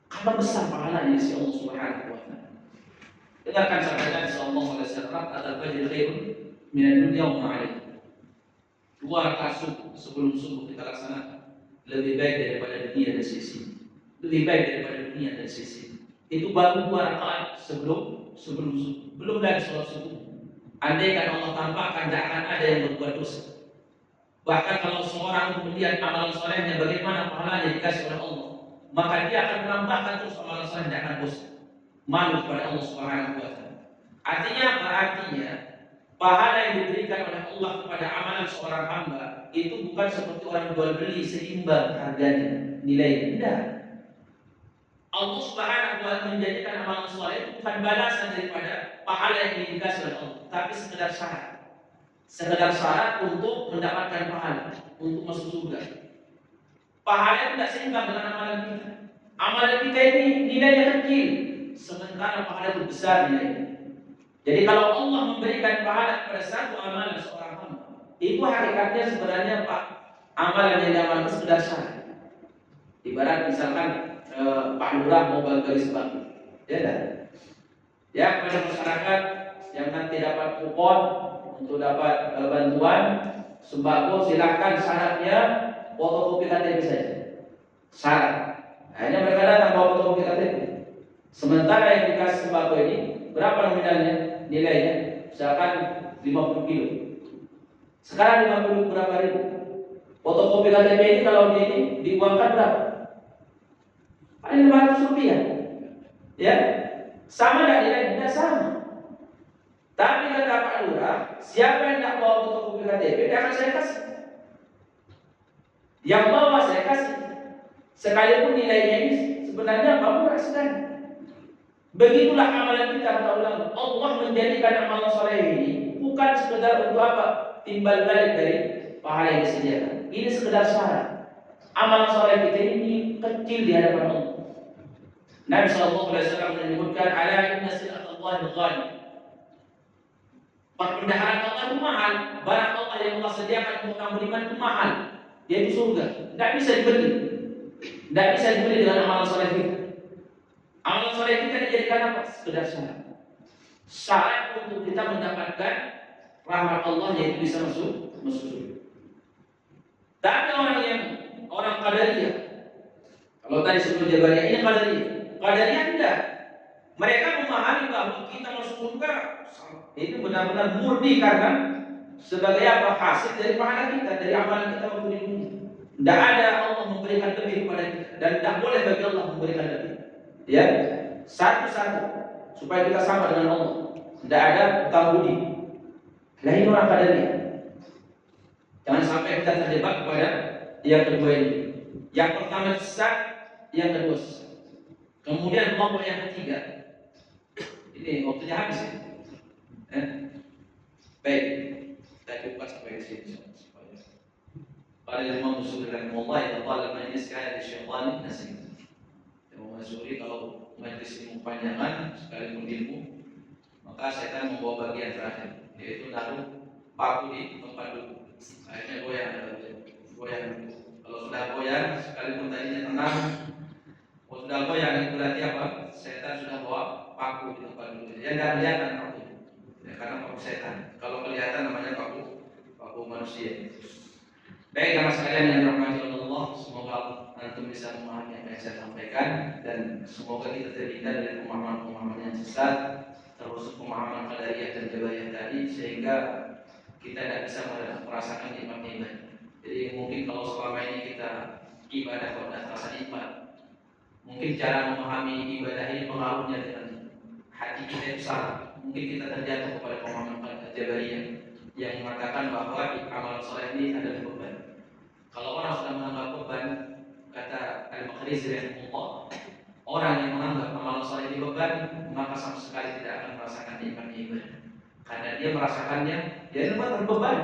Karena besar pahalanya di sisi Allah Subhanahu wa taala. Dengarkan sabda Nabi sallallahu alaihi wasallam, "Al-fajr khairun min ad-dunya wa ma 'alaiha." 2 rakaat sebelum subuh kita laksanakan lebih baik daripada dunia dan sisi. Lebih baik daripada dunia dan sisi. Itu baru 2 rakaat sebelum subuh. Belum lagi sholat subuh. Andaikan Allah tampakkan, tidak akan ada yang berbuat dosa. Bahkan kalau seorang melihat amalan solehnya bagaimana pahalanya dikasih oleh Allah, maka dia akan menambahkan terus amalan soleh, tidak akan bosan. Malu kepada Allah Subhanahu wa taala. Artinya apa? Artinya pahala yang diberikan oleh Allah kepada amalan seorang hamba itu bukan seperti orang jual beli seimbang harganya, nilainya. Tidak. Allah Subhanahu wa taala menjadikan amalan soleh itu bukan balasan daripada pahala yang dikasih oleh Allah, tapi sekedar syarat. Sekedar syarat untuk mendapatkan pahala, untuk masuk surga. Pahala tidak seimbang dengan amalan kita. Amalan kita ini nilainya kecil, sementara pahala itu besar nilainya. Jadi kalau Allah memberikan pahala kepada satu amalan seorang hamba, itu hakikatnya sebenarnya amalan yang diamalkan sekedar syarat. Ibarat misalkan Pak Lurah mau bagi sembako, ya dah. Ya kepada masyarakat yang nanti dapat kupon untuk dapat bantuan sembako, silahkan syaratnya fotokopi KTP saja. Syarat. Hanya mereka datang bawa fotokopi KTP. Sementara yang dikasih sembako ini berapa nominalnya? Nilainya misalkan 50 kilo. Sekarang 50 berapa ribu? Fotokopi KTP ini kalau ini diuangkan berapa? Paling 500 rupiah. Ya. Sama tidak nilainya? Tidak sama. Tapi kata Pak Lurah, siapa yang tidak bawa fotokopi KTP, dia akan saya kasih. Yang bawa saya kasih. Sekalipun nilainya ini sebenarnya murah sekali. Begitulah amalan kita, kata ulama. Allah menjadikan amalan soleh ini bukan sekedar untuk apa? Timbal balik dari pahala yang disediakan. Ini sekedar syarat. Amalan soleh kita ini kecil di hadapan Allah. Nabi SAW menyebutkan, ala inna silatallahi ghali. Perbendaharaan Allah itu mahal. Barang Allah yang Allah sediakan untuk kamu beriman itu mahal, yaitu surga. Tidak bisa dibeli. Tidak bisa dibeli dengan amalan soleh kita. Amalan soleh kita dijadikan apa? Sekedar syarat. Syarat untuk kita mendapatkan rahmat Allah, yaitu bisa masuk surga. Tapi orang Qadariyah, kalau tadi sebelum Jabariyah, ini Qadariyah tidak. Mereka memahami bahwa kita masuk surga itu benar-benar murni karena sebagai apa? Hasil dari pahala kita, dari amalan kita waktu di dunia. Tidak ada Allah memberikan lebih kepada kita, dan tidak boleh bagi Allah memberikan lebih. Ya, satu-satu supaya kita sama dengan Allah. Tidak ada hutang budi. Nah ini orang Qadariyah. Jangan sampai kita terjebak kepada yang kedua ini. Yang pertama sesat, yang kedua sesat. Kemudian kelompok yang ketiga. Ini waktunya habis ya. Baik, kita coba sampai ke sini. Pada Imam Zuhri rahimahullah, yang talab majlis kaya di syaitan nasib. Imam Zuhri kalau majlis ilmu panjangan sekalipun ilmu, maka setan membawa bagian terakhir, yaitu naruh paku di tempat duduk. Akhirnya goyang. Kalau sudah goyang, sekalipun tadinya tenang, kalau sudah goyang itu berarti apa? Setan sudah bawa paku di tempat duduk. Ya tidak kelihatan paku, ya, karena paku setan. Kalau kelihatan namanya paku manusia. Baik teman sekalian yang dirahmati Allah, semoga antum bisa memahami apa yang saya sampaikan dan semoga kita terhindar dari pemahaman-pemahaman yang sesat, termasuk pemahaman qadariyah dan jabariyah tadi, sehingga kita tidak bisa merasakan nikmat ibadah. Jadi mungkin kalau selama ini kita ibadah kok tidak terasa nikmat, mungkin cara memahami ibadah ini pengaruhnya dengan hati kita itu salah. Mungkin kita terjatuh kepada pemahaman jabariyah yang mengatakan bahwa amal soleh ini adalah beban. Kalau orang sudah menganggap beban, kata Al-Maqrizi rahimahullah, orang yang menganggap amal soleh ini beban, maka sama sekali tidak akan merasakan nikmat ibadah. Karena dia merasakannya, dia memang beban,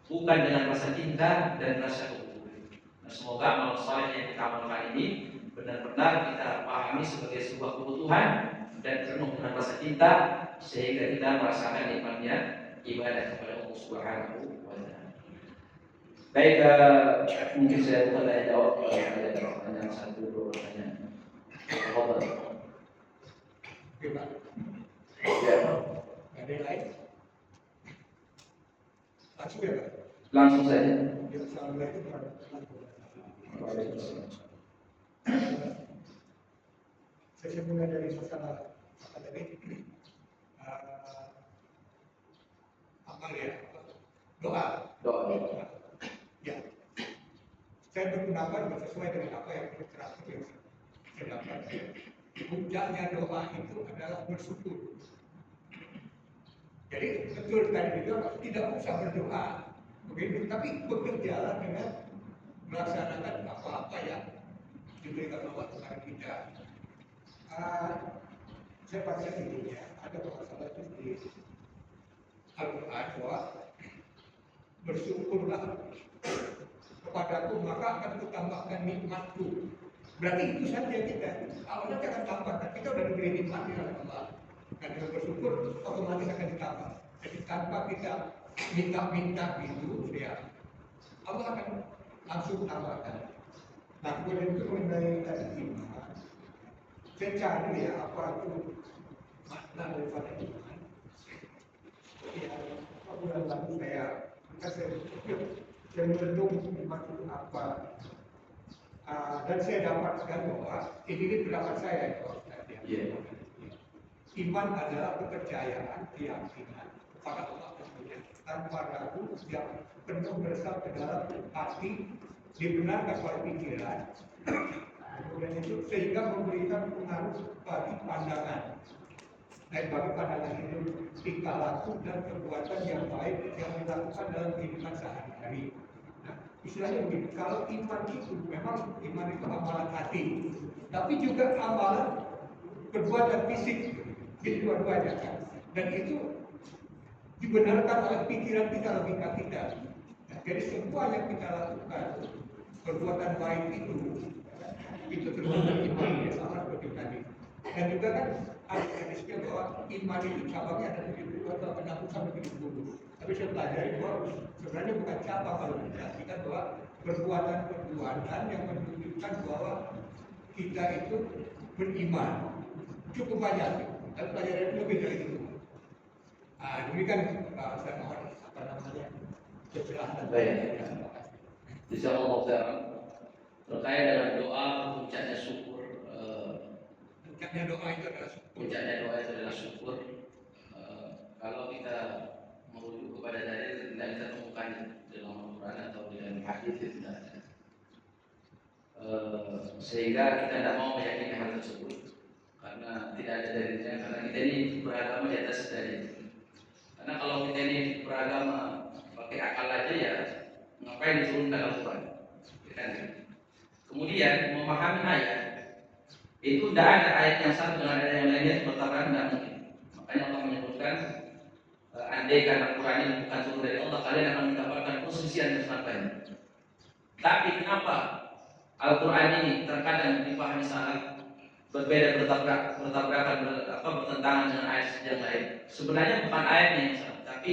bukan dengan rasa cinta dan rasa kebutuhan. Nah, semoga amal soleh yang kita amalkan ini benar-benar kita pahami sebagai sebuah kebutuhan dan penuh dengan rasa cinta, sehingga kita merasakan nikmatnya ibadah kepada Allah Subhanahu wa Ta'ala. Baik, mungkin saya bukan tanya jawab, kalau ada pertanyaan satu dua pertanyaan. Apa? Ya. Ada yang lain? Langsung ya, Pak? Langsung saja. Assalamualaikum warahmatullahi wabarakatuh. Saya mulai dari masalah apa tadi? Amal ya, doa. Ya, saya berpendapat sesuai dengan apa yang terakhir saya dapat. Puncaknya doa itu adalah bersyukur. Jadi betul tadi juga tidak usah berdoa, begitu, tapi bekerjalah dengan melaksanakan apa-apa yang diberikan Allah kepada kita. Saya baca ini ya, ada masalah itu di Al-Quran bahwa bersyukurlah kepadaku maka akan kutambahkan nikmatku. Berarti itu saja kita. Awalnya jangan tambahkan, kita sudah diberi nikmat oleh Allah. Dan dengan bersyukur otomatis akan ditambah. Jadi tanpa kita minta-minta itu, ya Allah akan langsung tambahkan. Nah, kemudian itu mengenai tadi iman. Saya cari ya apa itu makna daripada iman. Ya, bulan lalu saya berpikir, saya merenung iman itu apa. Dan saya dapatkan bahwa ini pendapat saya ya. Iman adalah kepercayaan, keyakinan kepada Allah tanpa ragu yang penuh bersab ke dalam hati, dibenarkan oleh pikiran, kemudian itu sehingga memberikan pengaruh bagi pandangan dan bagi pandangan itu tingkah laku dan perbuatan yang baik yang dilakukan dalam kehidupan sehari-hari. Istilahnya begini, kalau iman itu memang iman itu amalan hati, tapi juga amalan perbuatan fisik di dua-duanya, dan itu dibenarkan oleh pikiran kita, logika kita. Nah, jadi semua yang kita lakukan perbuatan baik itu termasuk iman ya, sama seperti tadi. Dan juga kan ada hadisnya bahwa iman itu cabangnya ada 70 atau 60 sampai 70. Tapi saya pelajari bahwa sebenarnya bukan cabang kalau kita bahwa perbuatan-perbuatan yang menunjukkan bahwa kita itu beriman cukup banyak. Dan pelajaran lebih dari itu. Demikian Pak Ustaz mohon apa namanya kejelasan. Baik. Insyaallah terkait dengan doa puncaknya syukur. Puncaknya doa itu adalah syukur. Puncaknya doa itu adalah syukur. Kalau kita merujuk kepada dalil, tidak kita temukan dalam Al-Quran atau dalam hadis itu tidak ada. Sehingga kita tidak mau meyakini hal tersebut karena tidak ada dalilnya. Karena kita ini beragama di atas dalil. Karena kalau kita ini beragama pakai akal aja ya, ngapain diturunkan Al-Quran? Kemudian memahami ayat itu tidak ada ayat yang satu dengan ayat yang lainnya bertabrakan, tidak mungkin. Makanya Allah menyebutkan andaikan Al-Quran ini bukan turun dari Allah, kalian akan mendapatkan perselisihan yang sangat banyak. Tapi kenapa Al-Quran ini terkadang dipahami salah, berbeda, bertentangan dengan ayat yang lain. Sebenarnya bukan ayatnya yang salah, tapi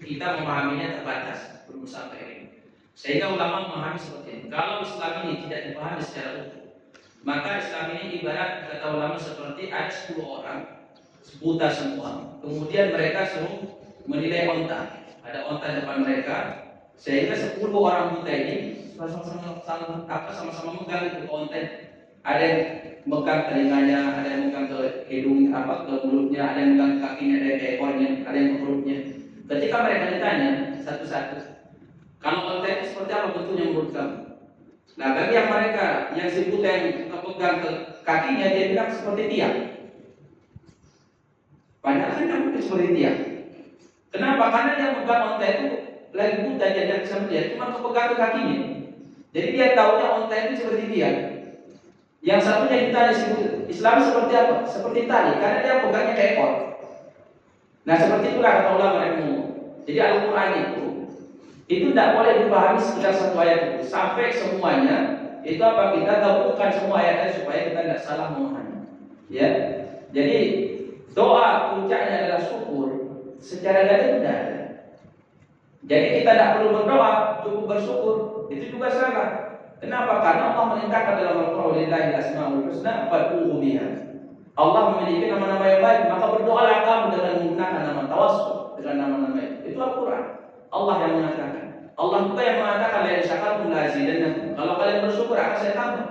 kita memahaminya terbatas, belum sampai ini. Sehingga ulama memahami seperti ini. Kalau Islam ini tidak dipahami secara utuh, maka Islam ini ibarat kata ulama seperti ada 10 orang buta semua, kemudian mereka suruh menilai onta. Ada onta depan mereka, sehingga 10 orang buta ini sama-sama megang ke onta. Ada yang megang telinganya, ada yang megang ke hidung, ke mulutnya, ada yang megang kakinya, ada yang ke ekornya, ada yang ke perutnya. Ketika mereka ditanya satu-satu, kalau onta itu seperti apa bentuknya menurut kamu? Nah, bagi yang mereka yang si buta yang kepegang ke kakinya, dia bilang seperti tiang. Padahal kan mungkin seperti tiang. Kenapa? Karena dia megang onta itu lagi buta, dia tidak bisa melihat, cuma kepegang ke kakinya. Jadi dia tahunya onta itu seperti tiang. Yang satunya ditanya Islam seperti apa? Seperti tali, karena dia pegangnya ke ekor. Nah, seperti itulah kata ulama ilmu. Jadi Al-Quran itu tidak boleh dipahami sekedar satu ayat itu, sampai semuanya itu apa, kita gabungkan semua ayatnya supaya kita tidak salah memahami. Ya, jadi doa puncaknya adalah syukur. Secara dalil tidak ada. Jadi kita tidak perlu berdoa, cukup bersyukur. Itu juga salah. Kenapa? Karena Allah merintahkan dalam Al-Quran, "Lillahi al-asmaul husna fad'uhu biha." Allah memiliki nama-nama yang baik, maka berdoalah kamu dengan menggunakan nama, tawassul dengan nama-nama itu. Itu Al-Quran. Allah yang mengatakan. Allah juga yang mengatakan, "La in syakartum la azidannakum." Kalau kalian bersyukur akan saya tambah.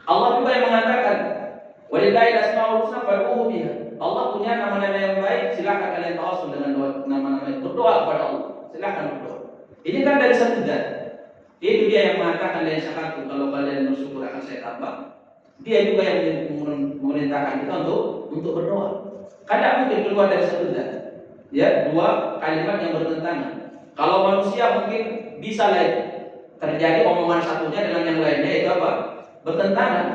Allah juga yang mengatakan, "Walillahi al-asmaul husna fad'uhu biha." Allah punya nama-nama yang baik, silakan kalian tawassul dengan nama-nama itu. Berdoa kepada Allah, silakan berdoa. Ini kan dari satu zat. Itu dia yang mengatakan dari syakartum, kalau kalian bersyukur akan saya tambah. Dia juga yang memerintahkan kita untuk berdoa. Kadang mungkin keluar dari satu zat. Ya, dua kalimat yang bertentangan. Kalau manusia mungkin bisa terjadi omongan satunya dengan yang lainnya itu apa? Bertentangan.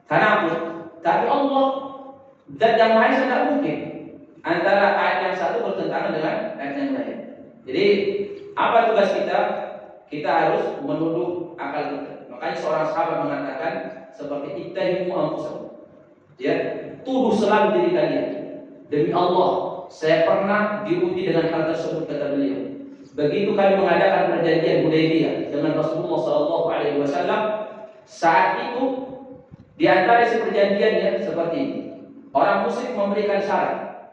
Karena apa? Tapi Allah zat yang maha esa tidak mungkin antara ayat yang satu bertentangan dengan ayat yang lain. Jadi apa tugas kita? Kita harus menuduh akal kita. Makanya seorang sahabat mengatakan seperti ittahimu anfusakum. Ya, tuduh selalu diri kalian. Demi Allah, saya pernah diuji dengan hal tersebut, kata beliau. Begitu kami mengadakan perjanjian Hudaybiyah dengan Rasulullah SAW, saat itu di antara isi perjanjiannya seperti ini. Orang musyrik memberikan syarat.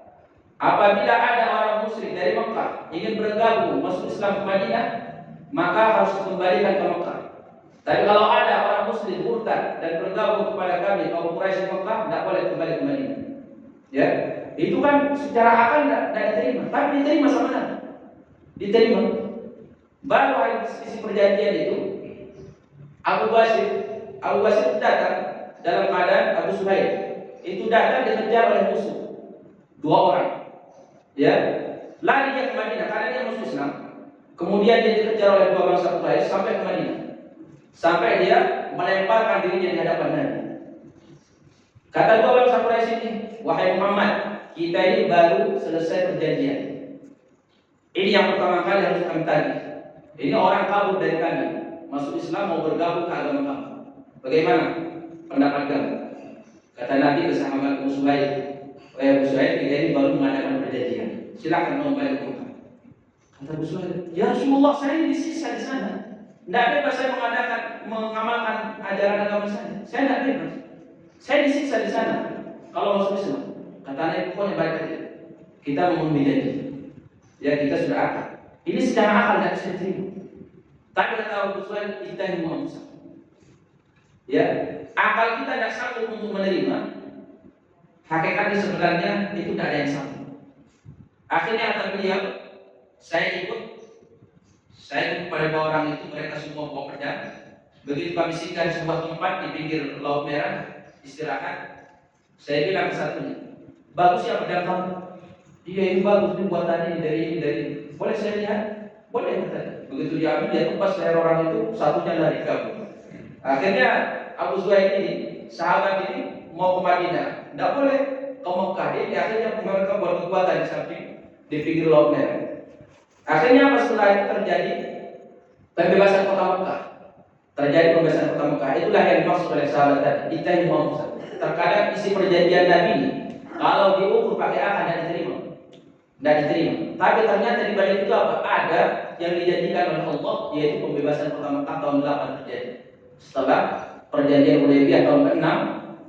Apabila ada orang musyrik dari Mekah ingin bergabung masuk Islam ke Madinah, maka harus dikembalikan ke Mekah. Tapi kalau ada orang muslim murtad dan bergabung kepada kami kaum Quraisy Mekah, tidak boleh kembali ke Madinah. Ya, itu kan secara akal tidak diterima, tapi diterima sama Nabi. Diterima. Baru isi perjanjian itu, Abu Basir datang dalam keadaan Abu Suhail. Itu datang dikejar oleh musuh, 2 orang. Ya, lari dia ke Madinah karena dia musuh Islam. Kemudian dia dikejar oleh 2 bangsa Quraisy sampai ke Madinah. Sampai dia melemparkan dirinya di hadapan Nabi. Kata 2 bangsa Quraisy ini, "Wahai Muhammad, kita ini baru selesai perjanjian. Ini yang pertama kali harus kami tagih. Ini orang kabur dari kami, masuk Islam mau bergabung ke agama kamu. Bagaimana pendapat kamu?" Kata Nabi ke sahabat Abu Suhail, "Wahai Abu Suhail, kita ini baru mengadakan perjanjian. Silakan kamu balik ke Mekah." Kata Abu Suhail, "Ya Rasulullah, saya disiksa di sana. Tidak bebas saya mengamalkan ajaran agama saya. Saya tidak bebas. Saya disiksa di sana kalau masuk Islam." Kata Nabi, "Pokoknya balik aja. Kita memenuhi janji. Ya, kita sudah akal." Ini secara akal tidak bisa diterima. Tapi kata Abu Suhail, "Ittahimu anfusakum." Ya, akal kita tidak sanggup untuk menerima. Hakikatnya sebenarnya itu tidak ada yang sanggup. Akhirnya kata beliau, saya ikut pada 2 orang itu, mereka semua bawa pedang. Begitu kami singgah di sebuah tempat di pinggir Laut Merah, istirahat. Saya bilang ke satunya, "Bagus ya pedang kamu?" "Iya, ini bagus, ini buatan ini dari ini. Boleh saya lihat?" "Boleh," katanya. Begitu diambil, dia tebas leher orang itu, satunya lari kabur. Akhirnya Abu Suhail ini, sahabat ini mau ke Madinah, tidak boleh ke Mekah. Dia akhirnya mereka buat kekuatan di samping di pinggir Laut Merah. Akhirnya apa, setelah itu terjadi pembebasan kota Mekah. Itulah yang dimaksud oleh sahabat tadi, ittahimu anfusakum. terkadang isi perjanjian Nabi ini kalau diukur pakai akal tidak diterima. Tapi ternyata di balik itu apa? Ada yang dijanjikan oleh Allah, yaitu pembebasan kota Mekah tahun 8 terjadi. Setelah perjanjian Hudaybiyah tahun ke-6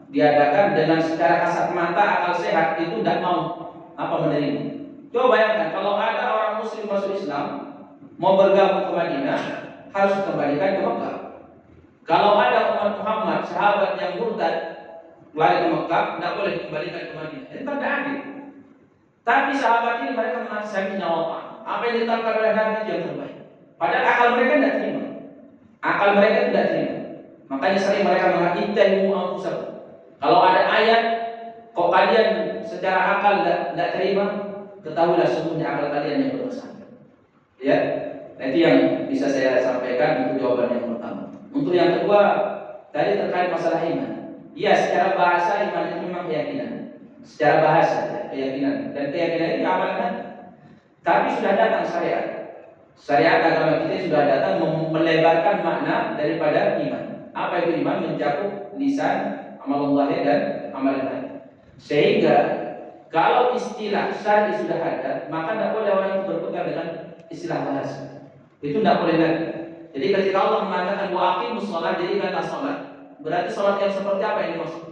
diadakan dengan secara kasat mata akal sehat itu tidak mau menerima. Coba bayangkan kalau ada orang Muslim masuk Islam mau bergabung ke Madinah harus dikembalikan ke Mekah. Kalau ada umat Muhammad sahabat yang murtad lari ke Mekah tidak boleh dikembalikan ke Madinah. Itu tidak adil. Tapi sahabat ini mereka mengasami nyawa apa yang ditetapkan oleh Nabi itu yang terbaik. Padahal akal mereka tidak terima. Akal mereka tidak terima. Makanya sering mereka mengatakan anfusakum. Kalau ada ayat kok kalian secara akal tidak terima, ketahuilah sesungguhnya akal kalian yang berdosa. Ya, itu yang bisa saya sampaikan untuk jawaban yang pertama. Untuk yang kedua, tadi terkait masalah iman. Iya, secara bahasa iman itu memang keyakinan. Secara bahasa keyakinan dan keyakinan ini amalkan. Tapi sudah datang syariat. Syariat agama kita sudah datang melebarkan makna daripada iman. Apa itu iman? Mencakup lisan, amal zahir dan amal hati. Sehingga kalau istilah syar'i sudah ada, maka tidak boleh orang itu berpegang dengan istilah bahasa. Itu tidak boleh lagi. Jadi ketika Allah mengatakan wa aqimus shalah, jadikanlah salat. Berarti salat yang seperti apa yang dimaksud?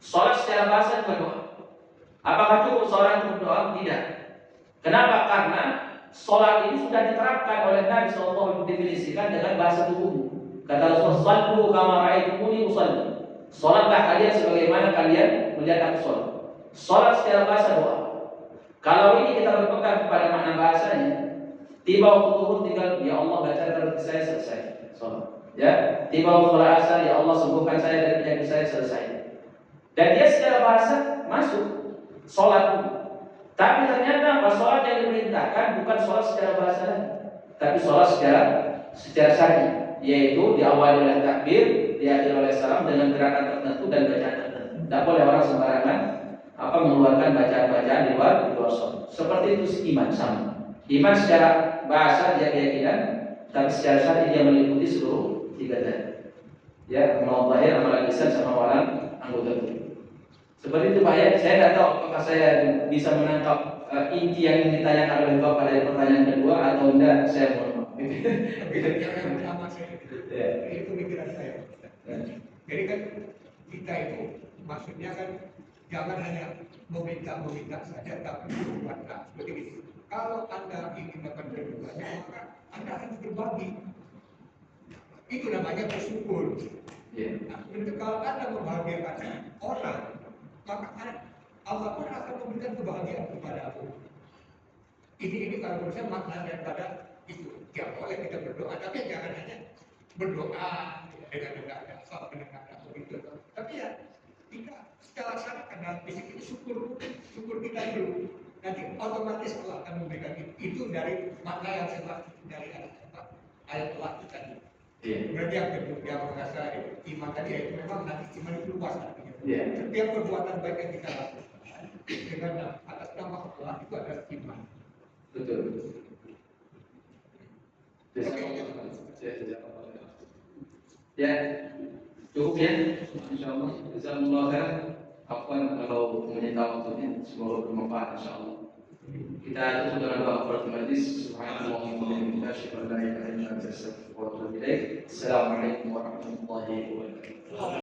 Salat secara bahasa bukan doa. Apakah cukup seorang untuk berdoa? Tidak. Kenapa? Karena salat ini sudah diterapkan oleh Nabi SAW, didefinisikan dengan bahasa tubuh. Kata Rasulullah, "Shallu kama ra'aitumuni usalli." Salatlah kalian sebagaimana kalian melihat aku salat. Salat secara bahasa doa. Kalau ini kita berpegang kepada makna bahasanya, tiba waktu zuhur tinggal ya Allah bacakan rezeki saya selesai salat. Ya, tiba waktu asar ya Allah sembuhkan saya dari penyakit saya selesai. Dan dia secara bahasa masuk salat. Tapi ternyata salat yang diperintahkan bukan salat secara bahasa, tapi salat secara syar'i, yaitu diawali oleh takbir, diakhiri oleh salam dengan gerakan tertentu dan bacaan tertentu. Tidak boleh orang sembarangan mengeluarkan bacaan-bacaan di luar salat. Seperti itu iman sama. Iman secara bahasa dia keyakinan, tapi secara syar'i dia meliputi seluruh tiga tadi. Ya, amal zahir, amal lisan sama amalan anggota tubuh. Seperti itu Pak ya. Saya tidak tahu apakah saya bisa menangkap inti yang ditanyakan oleh Bapak dari pertanyaan kedua atau tidak. Saya mohon maaf. Yang pertama itu pemikiran saya. Jadi kan kita itu maksudnya kan jangan hanya meminta saja, tapi berbuatlah seperti itu. Kalau Anda ingin dapat berbuatnya, maka Anda harus berbagi. Itu namanya bersyukur. Nah, kalau Anda membahagiakan orang, maka Allah pun akan memberikan kebahagiaan kepada aku. Ini kalau menurut saya makna daripada itu. Ya boleh kita berdoa, tapi jangan hanya berdoa dengan asal begitu. Tapi ya kita secara syar'i dalam fisik itu syukur kita dulu. Nanti otomatis Allah akan memberikan itu dari makna yang saya maksud dari ayat Allah tadi. Berarti yang merasa iman tadi itu memang nanti iman itu luas artinya. Setiap perbuatan baik yang kita lakukan dengan atas nama Allah itu adalah iman. Betul. Ya, cukup ya. Insyaallah. Jazakumullah khair. Afwan kalau menyita waktunya, semoga bermanfaat insyaallah. Kita tutup dengan doa kafaratul majlis. Subhanallah wa bihamdihi, asyhadu an la ilaha illa anta, astaghfiruka wa atubu ilaik. Assalamualaikum warahmatullahi wabarakatuh.